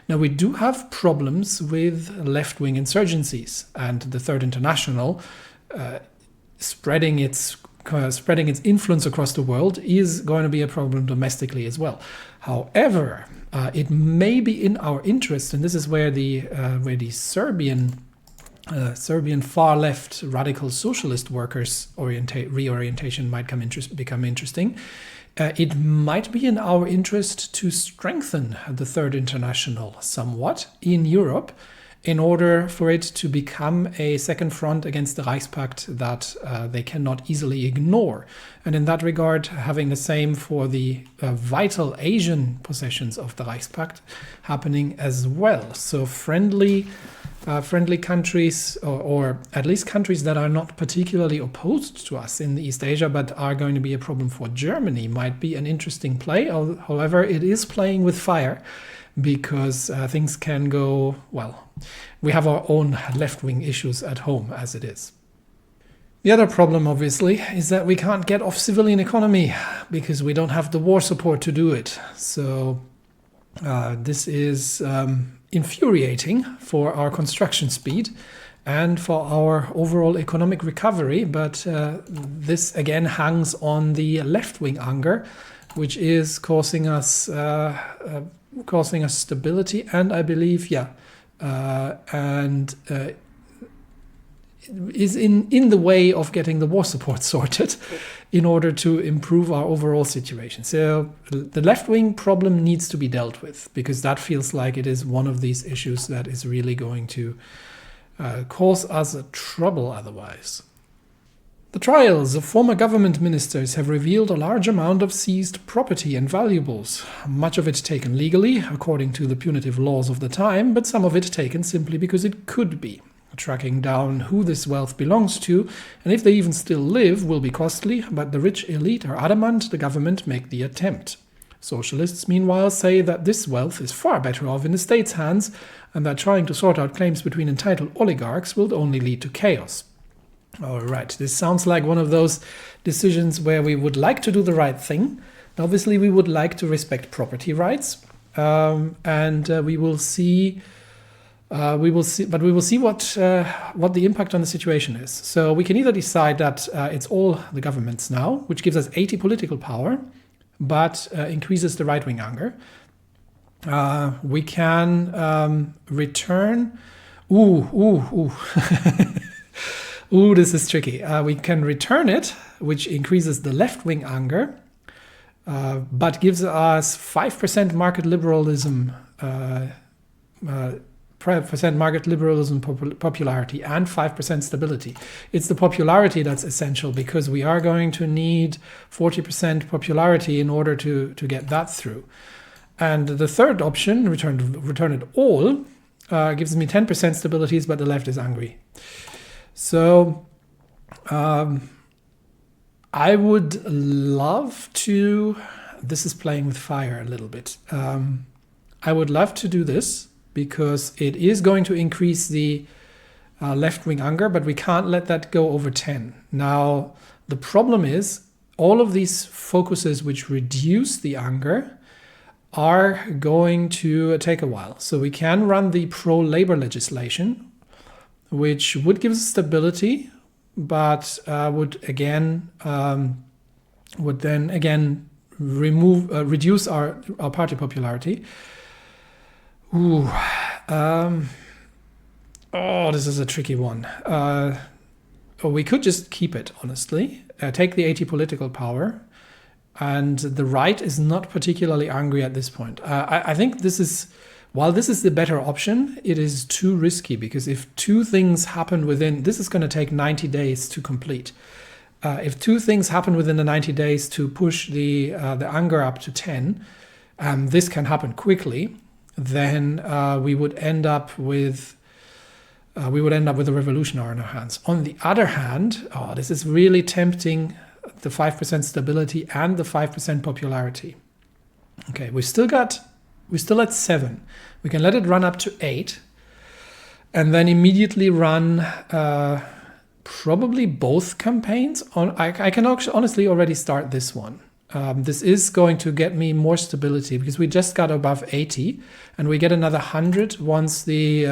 A: Now we do have problems with left-wing insurgencies, and the Third International spreading its influence across the world is going to be a problem domestically as well. However, it may be in our interest, and this is where the Serbian far left radical socialist workers reorientation might become interesting. It might be in our interest to strengthen the Third International somewhat in Europe, in order for it to become a second front against the Reichspakt that they cannot easily ignore. And in that regard, having the same for the vital Asian possessions of the Reichspakt happening as well. So friendly countries, or at least countries that are not particularly opposed to us in East Asia, but are going to be a problem for Germany, might be an interesting play. However, it is playing with fire, because things can go, well, we have our own left-wing issues at home as it is. The other problem, obviously, is that we can't get off civilian economy because we don't have the war support to do it. So this is infuriating for our construction speed and for our overall economic recovery. But this again hangs on the left-wing anger, which is causing us stability, and I believe, is in the way of getting the war support sorted in order to improve our overall situation. So the left-wing problem needs to be dealt with, because that feels like it is one of these issues that is really going to cause us trouble otherwise. The trials of former government ministers have revealed a large amount of seized property and valuables, much of it taken legally, according to the punitive laws of the time, but some of it taken simply because it could be. Tracking down who this wealth belongs to, and if they even still live, will be costly, but the rich elite are adamant the government make the attempt. Socialists, meanwhile, say that this wealth is far better off in the state's hands, and that trying to sort out claims between entitled oligarchs will only lead to chaos. All right, this sounds like one of those decisions where we would like to do the right thing. Obviously, we would like to respect property rights, and we will see what the impact on the situation is. So we can either decide that it's all the government's now, which gives us 80 political power, but increases the right-wing anger. We can return. Ooh. Ooh, this is tricky. We can return it, which increases the left-wing anger, but gives us 5% market liberalism, popularity and 5% stability. It's the popularity that's essential, because we are going to need 40% popularity in order to get that through. And the third option, return it all, gives me 10% stabilities, but the left is angry. So I would love to, this is playing with fire a little bit. I would love to do this because it is going to increase the left-wing anger, but we can't let that go over 10. Now, the problem is all of these focuses which reduce the anger are going to take a while. So we can run the pro-labor legislation, which would give us stability, but would then again reduce our party popularity. Ooh, this is a tricky one. We could just keep it, honestly, take the 80 political power, and the right is not particularly angry at this point. I think this is, while this is the better option, it is too risky, because if two things happen within, this is going to take 90 days to complete. If two things happen within the 90 days to push the anger up to 10, this can happen quickly, then we would end up with a revolution in our hands. On the other hand, this is really tempting, the 5% stability and the 5% popularity. Okay, we're still at 7. We can let it run up to 8, and then immediately run probably both campaigns. I can honestly already start this one. This is going to get me more stability, because we just got above 80, and we get another 100 once the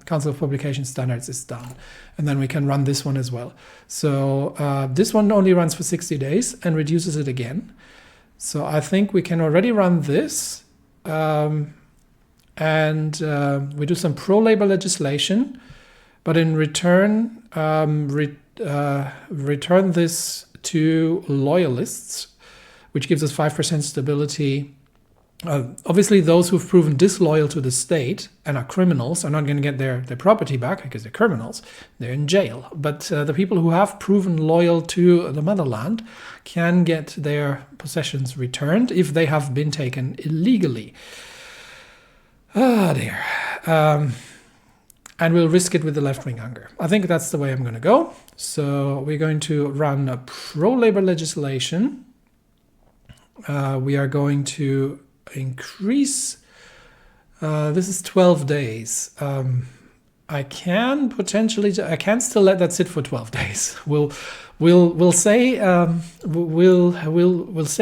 A: Council of Publication Standards is done. And then we can run this one as well. So this one only runs for 60 days and reduces it again. So I think we can already run this. And we do some pro-labor legislation, but in return, return this to loyalists, which gives us 5% stability. Obviously, those who've proven disloyal to the state and are criminals are not going to get their property back, because they're criminals. They're in jail. But the people who have proven loyal to the motherland can get their possessions returned if they have been taken illegally. Dear. And we'll risk it with the left-wing anger. I think that's the way I'm going to go. So we're going to run a pro-labor legislation. We are going to increase, this is 12 days. I can still let that sit for 12 days. We'll say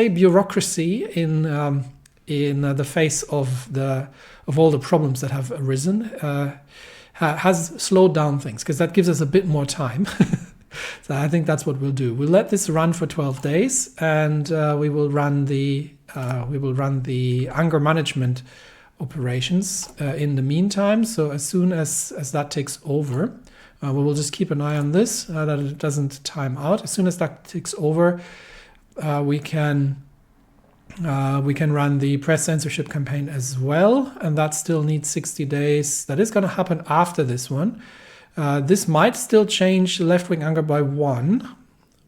A: bureaucracy in the face of all the problems that have arisen has slowed down things, because that gives us a bit more time. So I think that's what we'll do. We'll let this run for 12 days, and we will run the anger management operations in the meantime. So as soon as that takes over, we will just keep an eye on this, that it doesn't time out. As soon as that takes over, we can run the press censorship campaign as well, and that still needs 60 days. That is going to happen after this one. This might still change left-wing anger by 1,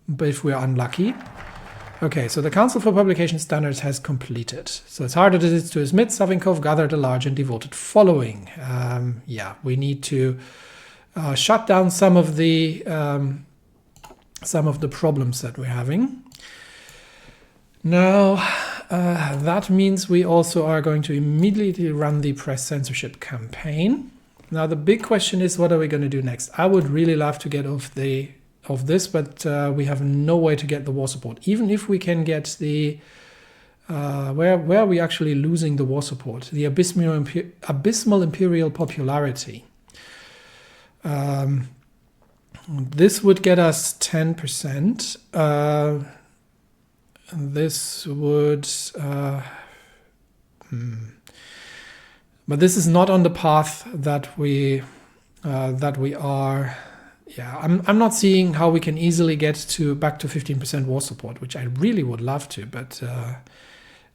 A: but if we're unlucky. Okay, so the Council for Publication Standards has completed. So as hard as it is to admit, Savinkov gathered a large and devoted following. We need to shut down some of the problems that we're having. Now, that means we also are going to immediately run the press censorship campaign. Now, the big question is, what are we going to do next? I would really love to get off this, but we have no way to get the war support. Even if we can get the where are we actually losing the war support? The abysmal imperial popularity. This would get us 10%. this would... But this is not on the path that we are. Yeah, I'm not seeing how we can easily get back to 15% war support, which I really would love to, but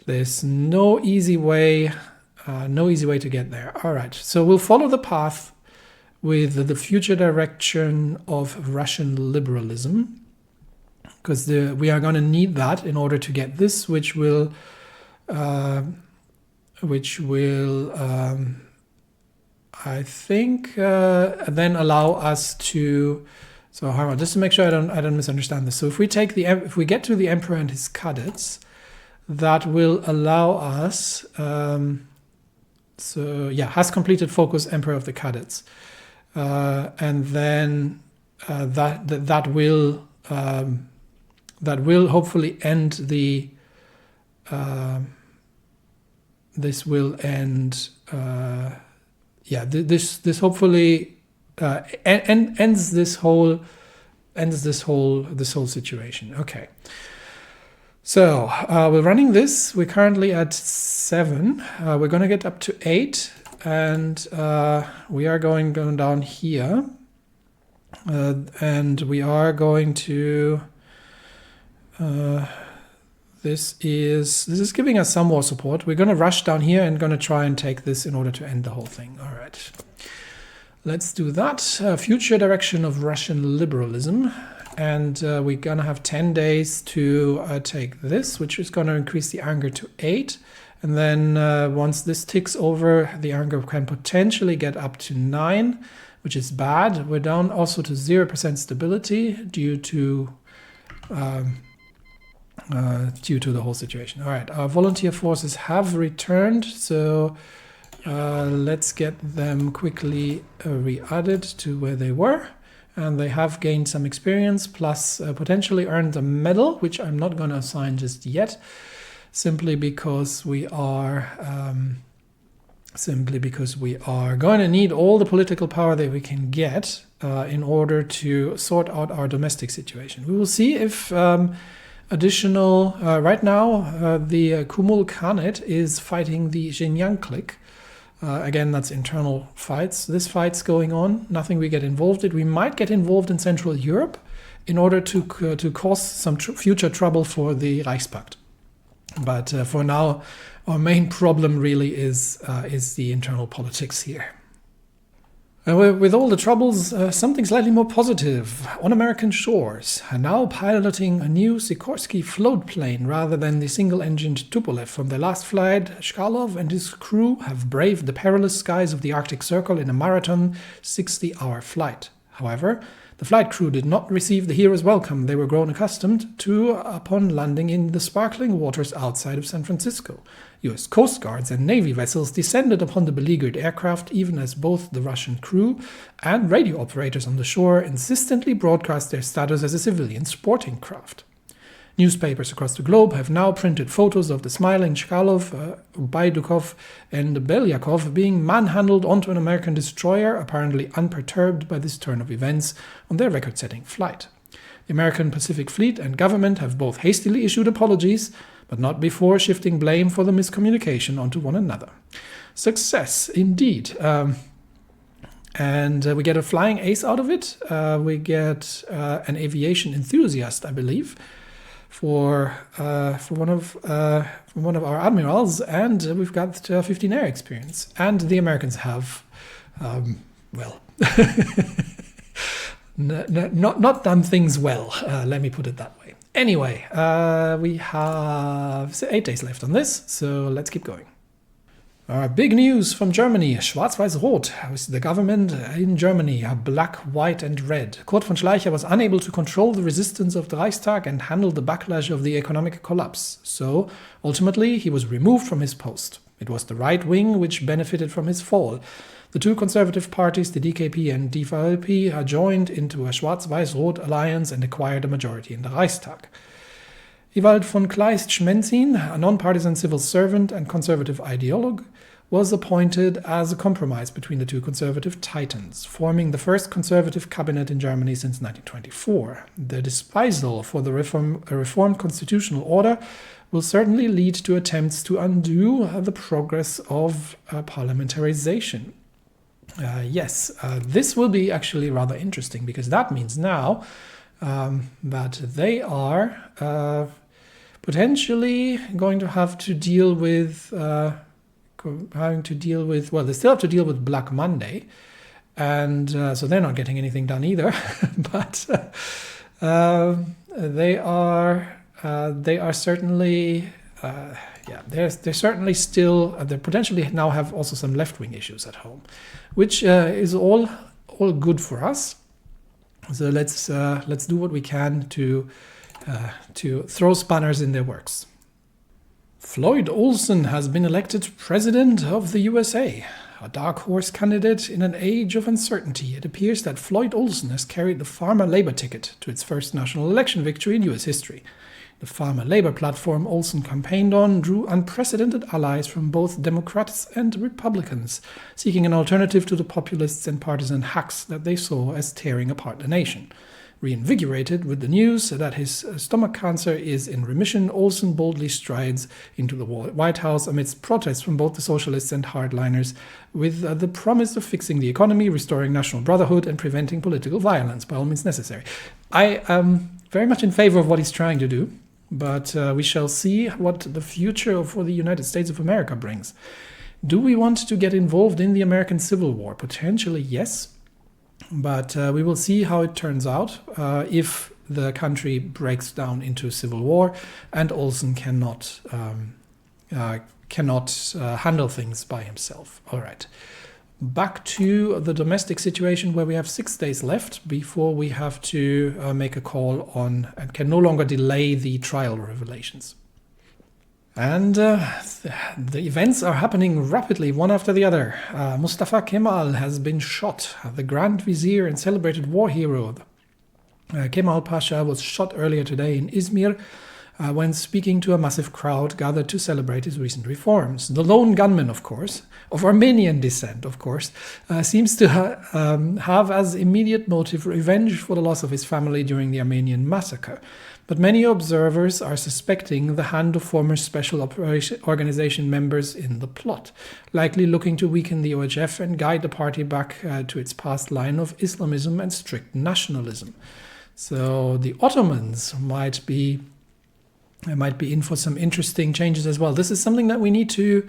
A: there's no easy way to get there. All right, so we'll follow the path with the future direction of Russian liberalism, because we are going to need that in order to get this, which will I think then allow us to. So Harman, just to make sure I don't misunderstand this. So if we get to the emperor and his cadets, that will allow us. Has completed focus, emperor of the cadets, and then that will hopefully end the. This will end. This hopefully ends this whole situation. Okay. So we're running this. We're currently at 7. We're going to get up to 8, and we are going down here, and we are going to. This is giving us some more support. We're going to rush down here and going to try and take this in order to end the whole thing. All right. Let's do that. Future direction of Russian liberalism. And we're going to have 10 days to take this, which is going to increase the anger to 8. And then once this ticks over, the anger can potentially get up to 9, which is bad. We're down also to 0% stability due to the whole situation. All right, our volunteer forces have returned, so let's get them quickly re-added to where they were, and they have gained some experience, plus potentially earned a medal, which I'm not going to assign just yet, simply because we are going to need all the political power that we can get in order to sort out our domestic situation. We will see if additional, right now, the Kumul Khanate is fighting the Xinjiang clique. Again, that's internal fights. This fight's going on, nothing we get involved in. We might get involved in Central Europe in order to cause some future trouble for the Reichspakt. But for now, our main problem really is the internal politics here. With all the troubles, something slightly more positive. On American shores, now piloting a new Sikorsky float plane rather than the single-engined Tupolev from their last flight, Shkalov and his crew have braved the perilous skies of the Arctic Circle in a marathon 60-hour flight. However, the flight crew did not receive the hero's welcome they were grown accustomed to upon landing in the sparkling waters outside of San Francisco. U.S. Coast Guards and Navy vessels descended upon the beleaguered aircraft even as both the Russian crew and radio operators on the shore insistently broadcast their status as a civilian sporting craft. Newspapers across the globe have now printed photos of the smiling Chkalov, Baidukov, and Belyakov being manhandled onto an American destroyer, apparently unperturbed by this turn of events on their record-setting flight. The American Pacific Fleet and government have both hastily issued apologies, but not before shifting blame for the miscommunication onto one another. Success, indeed. And we get a flying ace out of it. We get an aviation enthusiast, I believe, for one of our admirals, and we've got 15 air experience. And the Americans have, not done things well. Let me put it that way. Anyway, we have 8 days left on this, so let's keep going. Big news from Germany. Schwarz-Weiß-Rot is the government in Germany, black, white and red. Kurt von Schleicher was unable to control the resistance of the Reichstag and handle the backlash of the economic collapse. So, ultimately, he was removed from his post. It was the right wing which benefited from his fall. The two conservative parties, the DKP and DVP, joined into a Schwarz-Weiß-Rot alliance and acquired a majority in the Reichstag. Ewald von Kleist-Schmenzin, a non-partisan civil servant and conservative ideologue, was appointed as a compromise between the two conservative titans, forming the first conservative cabinet in Germany since 1924. The disposal for the reformed constitutional order will certainly lead to attempts to undo the progress of parliamentarization. This will be actually rather interesting, because that means now that they are potentially going to have to deal with they still have to deal with Black Monday, and so they're not getting anything done either. But they are certainly they're certainly still they potentially now have also some left-wing issues at home, which is all good for us. So let's do what we can to throw spanners in their works. Floyd Olson has been elected President of the USA. A dark horse candidate in an age of uncertainty, it appears that Floyd Olson has carried the Farmer Labor ticket to its first national election victory in US history. The Farmer Labor platform Olson campaigned on drew unprecedented allies from both Democrats and Republicans, seeking an alternative to the populists and partisan hacks that they saw as tearing apart the nation. Reinvigorated with the news that his stomach cancer is in remission, Olson boldly strides into the White House amidst protests from both the socialists and hardliners, with the promise of fixing the economy, restoring national brotherhood, and preventing political violence by all means necessary. I am very much in favor of what he's trying to do, but we shall see what the future for the United States of America brings. Do we want to get involved in the American Civil War? Potentially, yes. But we will see how it turns out if the country breaks down into civil war and Olson cannot handle things by himself. All right. Back to the domestic situation, where we have 6 days left before we have to make a call on and can no longer delay the trial revelations. And the events are happening rapidly, one after the other. Mustafa Kemal has been shot, the Grand Vizier and celebrated war hero. Kemal Pasha was shot earlier today in Izmir when speaking to a massive crowd gathered to celebrate his recent reforms. The lone gunman, of course, of Armenian descent, of course, seems to have as immediate motive revenge for the loss of his family during the Armenian massacre. But many observers are suspecting the hand of former special organization members in the plot, likely looking to weaken the OHF and guide the party back to its past line of Islamism and strict nationalism. So the Ottomans might be in for some interesting changes as well. This is something that we need to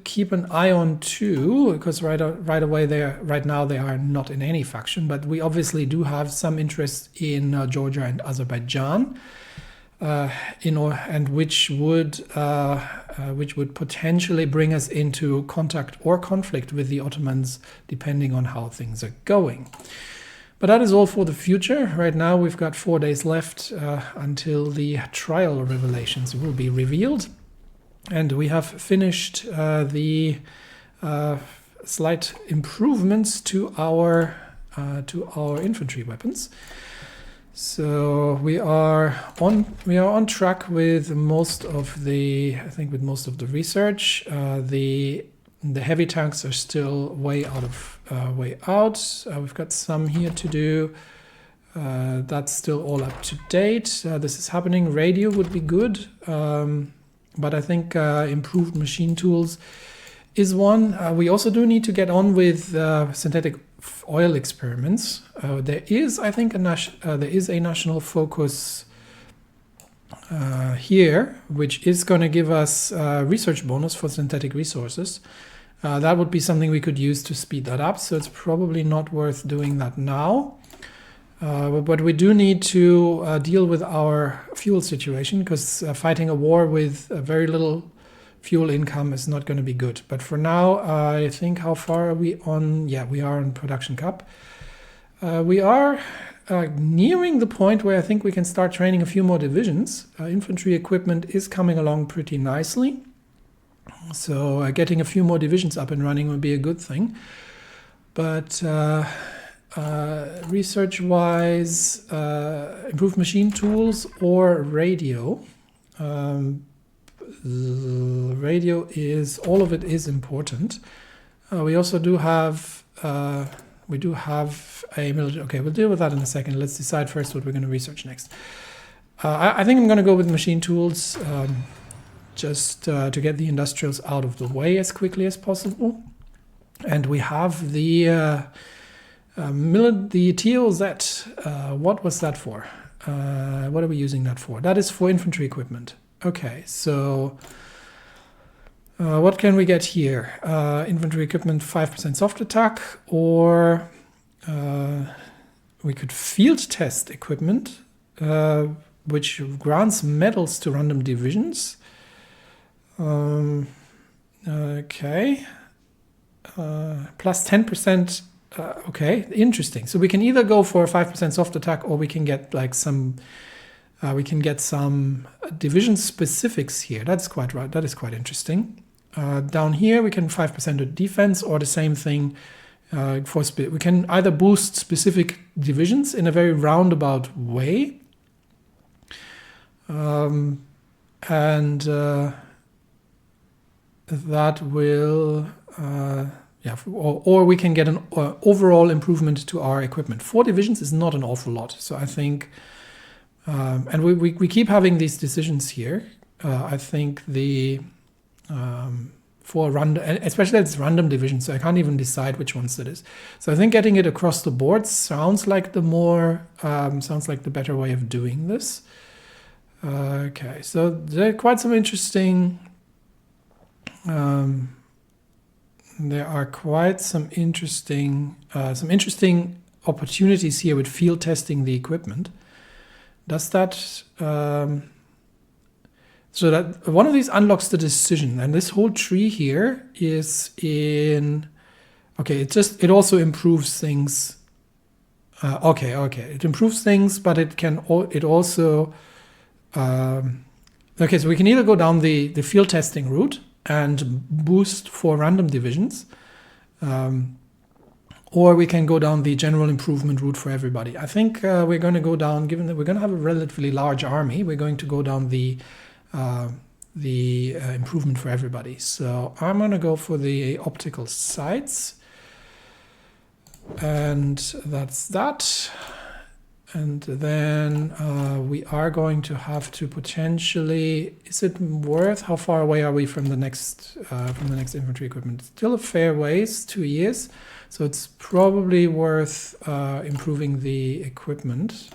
A: keep an eye on too, because right now they are not in any faction, but we obviously do have some interest in Georgia and Azerbaijan, and which would potentially bring us into contact or conflict with the Ottomans, depending on how things are going. But that is all for the future. Right now we've got 4 days left until the trial revelations will be revealed. And we have finished the slight improvements to our infantry weapons. So we are on track with most of the research. The heavy tanks are still way out. We've got some here to do. That's still all up to date. This is happening. Radio would be good. But I think improved machine tools is one. We also do need to get on with synthetic oil experiments. There is, I think, a national focus here, which is going to give us a research bonus for synthetic resources. That would be something we could use to speed that up. So it's probably not worth doing that now. But we do need to deal with our fuel situation, because fighting a war with very little fuel income is not going to be good. But for now, I think, how far are we on? Yeah, we are on production cap. We are nearing the point where I think we can start training a few more divisions. Infantry equipment is coming along pretty nicely. So getting a few more divisions up and running would be a good thing. But research-wise, improved machine tools or radio. Radio is, all of it is important. We also do have, a military. Okay, we'll deal with that in a second. Let's decide first what we're going to research next. I think I'm going to go with machine tools, just to get the industrials out of the way as quickly as possible. And we have the TOZ. What was that for? What are we using that for? That is for infantry equipment. Okay, so what can we get here? Infantry equipment, 5% soft attack, or we could field test equipment, which grants medals to random divisions. Okay, plus 10%. Okay, interesting. So we can either go for a 5% soft attack, or we can get like some. We can get some division specifics here. That's quite right. That is quite interesting. Down here we can 5% of defense, or the same thing. We can either boost specific divisions in a very roundabout way, and that will. Or we can get an overall improvement to our equipment. 4 divisions is not an awful lot, so I think, and we keep having these decisions here. I think the for random, especially it's random divisions, so I can't even decide which ones it is. So I think getting it across the board sounds like the better way of doing this. Okay, so there are quite some interesting. There are quite some interesting opportunities here with field testing the equipment. Does that so that one of these unlocks the decision, and this whole tree here is in. Okay, it also improves things. Okay, it improves things, but it also. Okay, so we can either go down the field testing route and boost for random divisions, or we can go down the general improvement route for everybody. I think we're going to go down, given that we're going to have a relatively large army, we're going to go down the improvement for everybody. So I'm going to go for the optical sights, and that's that. And then we are going to have to potentially. Is it worth? How far away are we from the next infantry equipment? Still a fair ways, 2 years. So it's probably worth improving the equipment.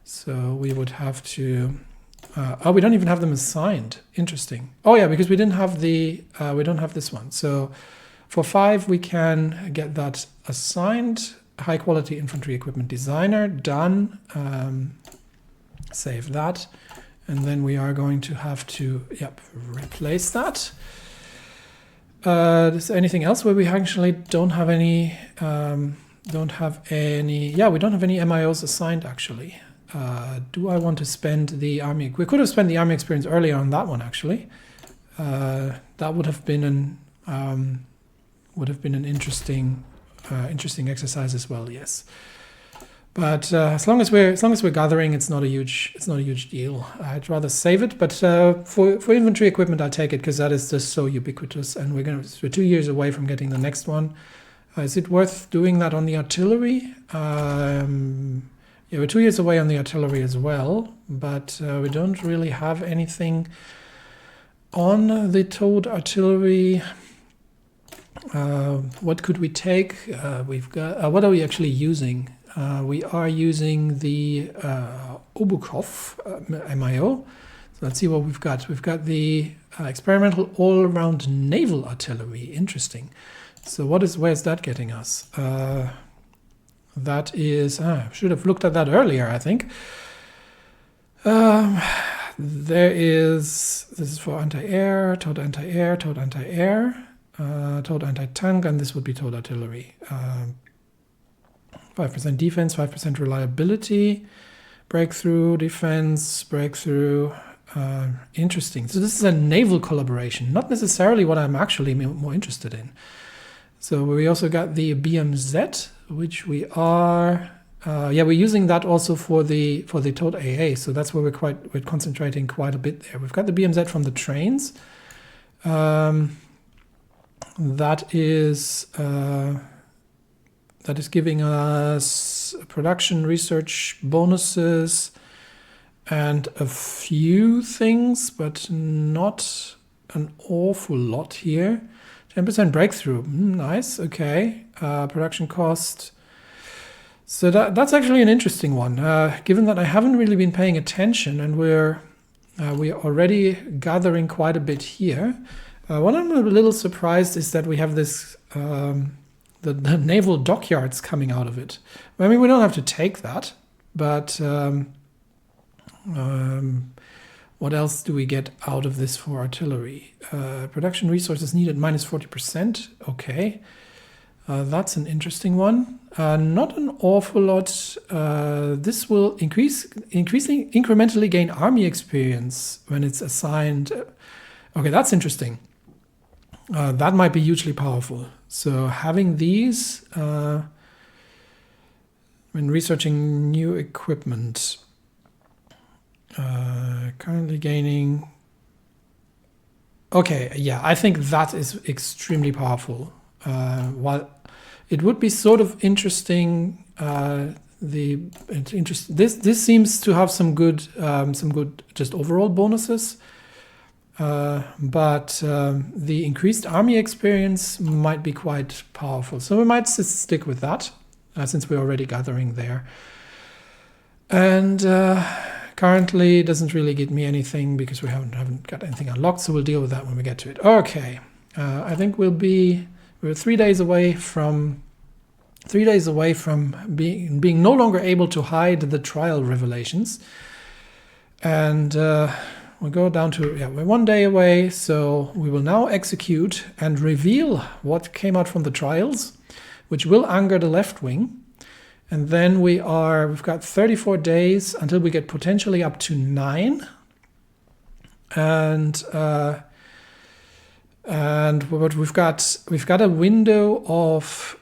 A: So we would have to. We don't even have them assigned. Interesting. Oh yeah, because we didn't have we don't have this one. So for 5 we can get that assigned. High quality infantry equipment designer, done. Save that, and then we are going to have to replace that. Is there anything else where we actually don't have any? We don't have any MIOs assigned actually. Do I want to spend the army? We could have spent the army experience earlier on that one actually. That would have been an interesting exercise as well, yes. But as long as we're gathering, it's not a huge deal. I'd rather save it, but for infantry equipment, I'll take it because that is just so ubiquitous, and we're 2 years away from getting the next one. Is it worth doing that on the artillery? We're 2 years away on the artillery as well, but we don't really have anything on the towed artillery. What could we take? We've got. What are we actually using? We are using the Obukov MIO. So let's see what we've got. We've got the experimental all-around naval artillery. Interesting. So where's that getting us? That is. Should have looked at that earlier, I think. There is. This is for anti-air, towed anti-air, towed anti-air. Towed anti-tank, and this would be towed artillery. 5% defense, 5% reliability, breakthrough, defense, breakthrough. Interesting. So this is a naval collaboration, not necessarily what I'm actually more interested in. So we also got the BMZ, which we are We're using that also for the total AA, so that's where we're concentrating quite a bit there. We've got the BMZ from the trains. That is giving us production research bonuses and a few things, but not an awful lot here. 10% breakthrough, nice, okay. Production cost. So that's actually an interesting one, given that I haven't really been paying attention, and we're already gathering quite a bit here. What I'm a little surprised is that we have this the naval dockyards coming out of it. I mean, we don't have to take that, but what else do we get out of this for artillery? Production resources needed minus 40%. Okay, that's an interesting one. Not an awful lot. This will incrementally gain army experience when it's assigned. Okay, that's interesting. That might be hugely powerful. So having these when researching new equipment, currently gaining. Okay, yeah, I think that is extremely powerful. While it would be sort of interesting, this seems to have some good just overall bonuses. But the increased army experience might be quite powerful. So we might stick with that, since we're already gathering there. And currently it doesn't really get me anything because we haven't got anything unlocked, so we'll deal with that when we get to it. Okay, I think we're 3 days away from being no longer able to hide the trial revelations. And we'll go down to, we're 1 day away, so we will now execute and reveal what came out from the trials, which will anger the left wing. And then we've got 34 days until we get potentially up to 9. And what we've got a window of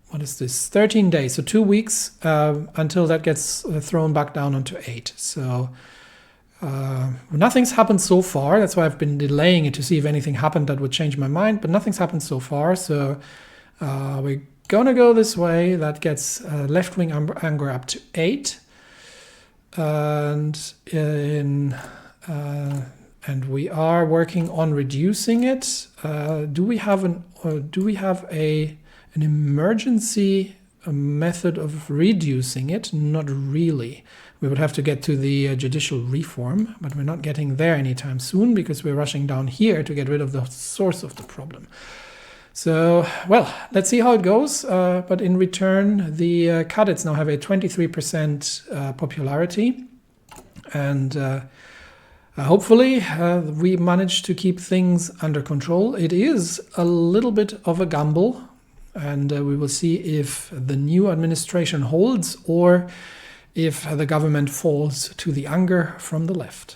A: what is this? 13 days, so 2 weeks until that gets thrown back down onto 8. So nothing's happened so far. That's why I've been delaying it to see if anything happened that would change my mind. But nothing's happened so far. So we're gonna go this way. That gets left-wing anger up to 8, and we are working on reducing it. Do we have an emergency method of reducing it? Not really. We would have to get to the judicial reform, but we're not getting there anytime soon because we're rushing down here to get rid of the source of the problem. So, well, let's see how it goes. But in return, the cadets now have a 23% popularity. And hopefully we manage to keep things under control. It is a little bit of a gamble. And we will see if the new administration holds or if the government falls to the anger from the left.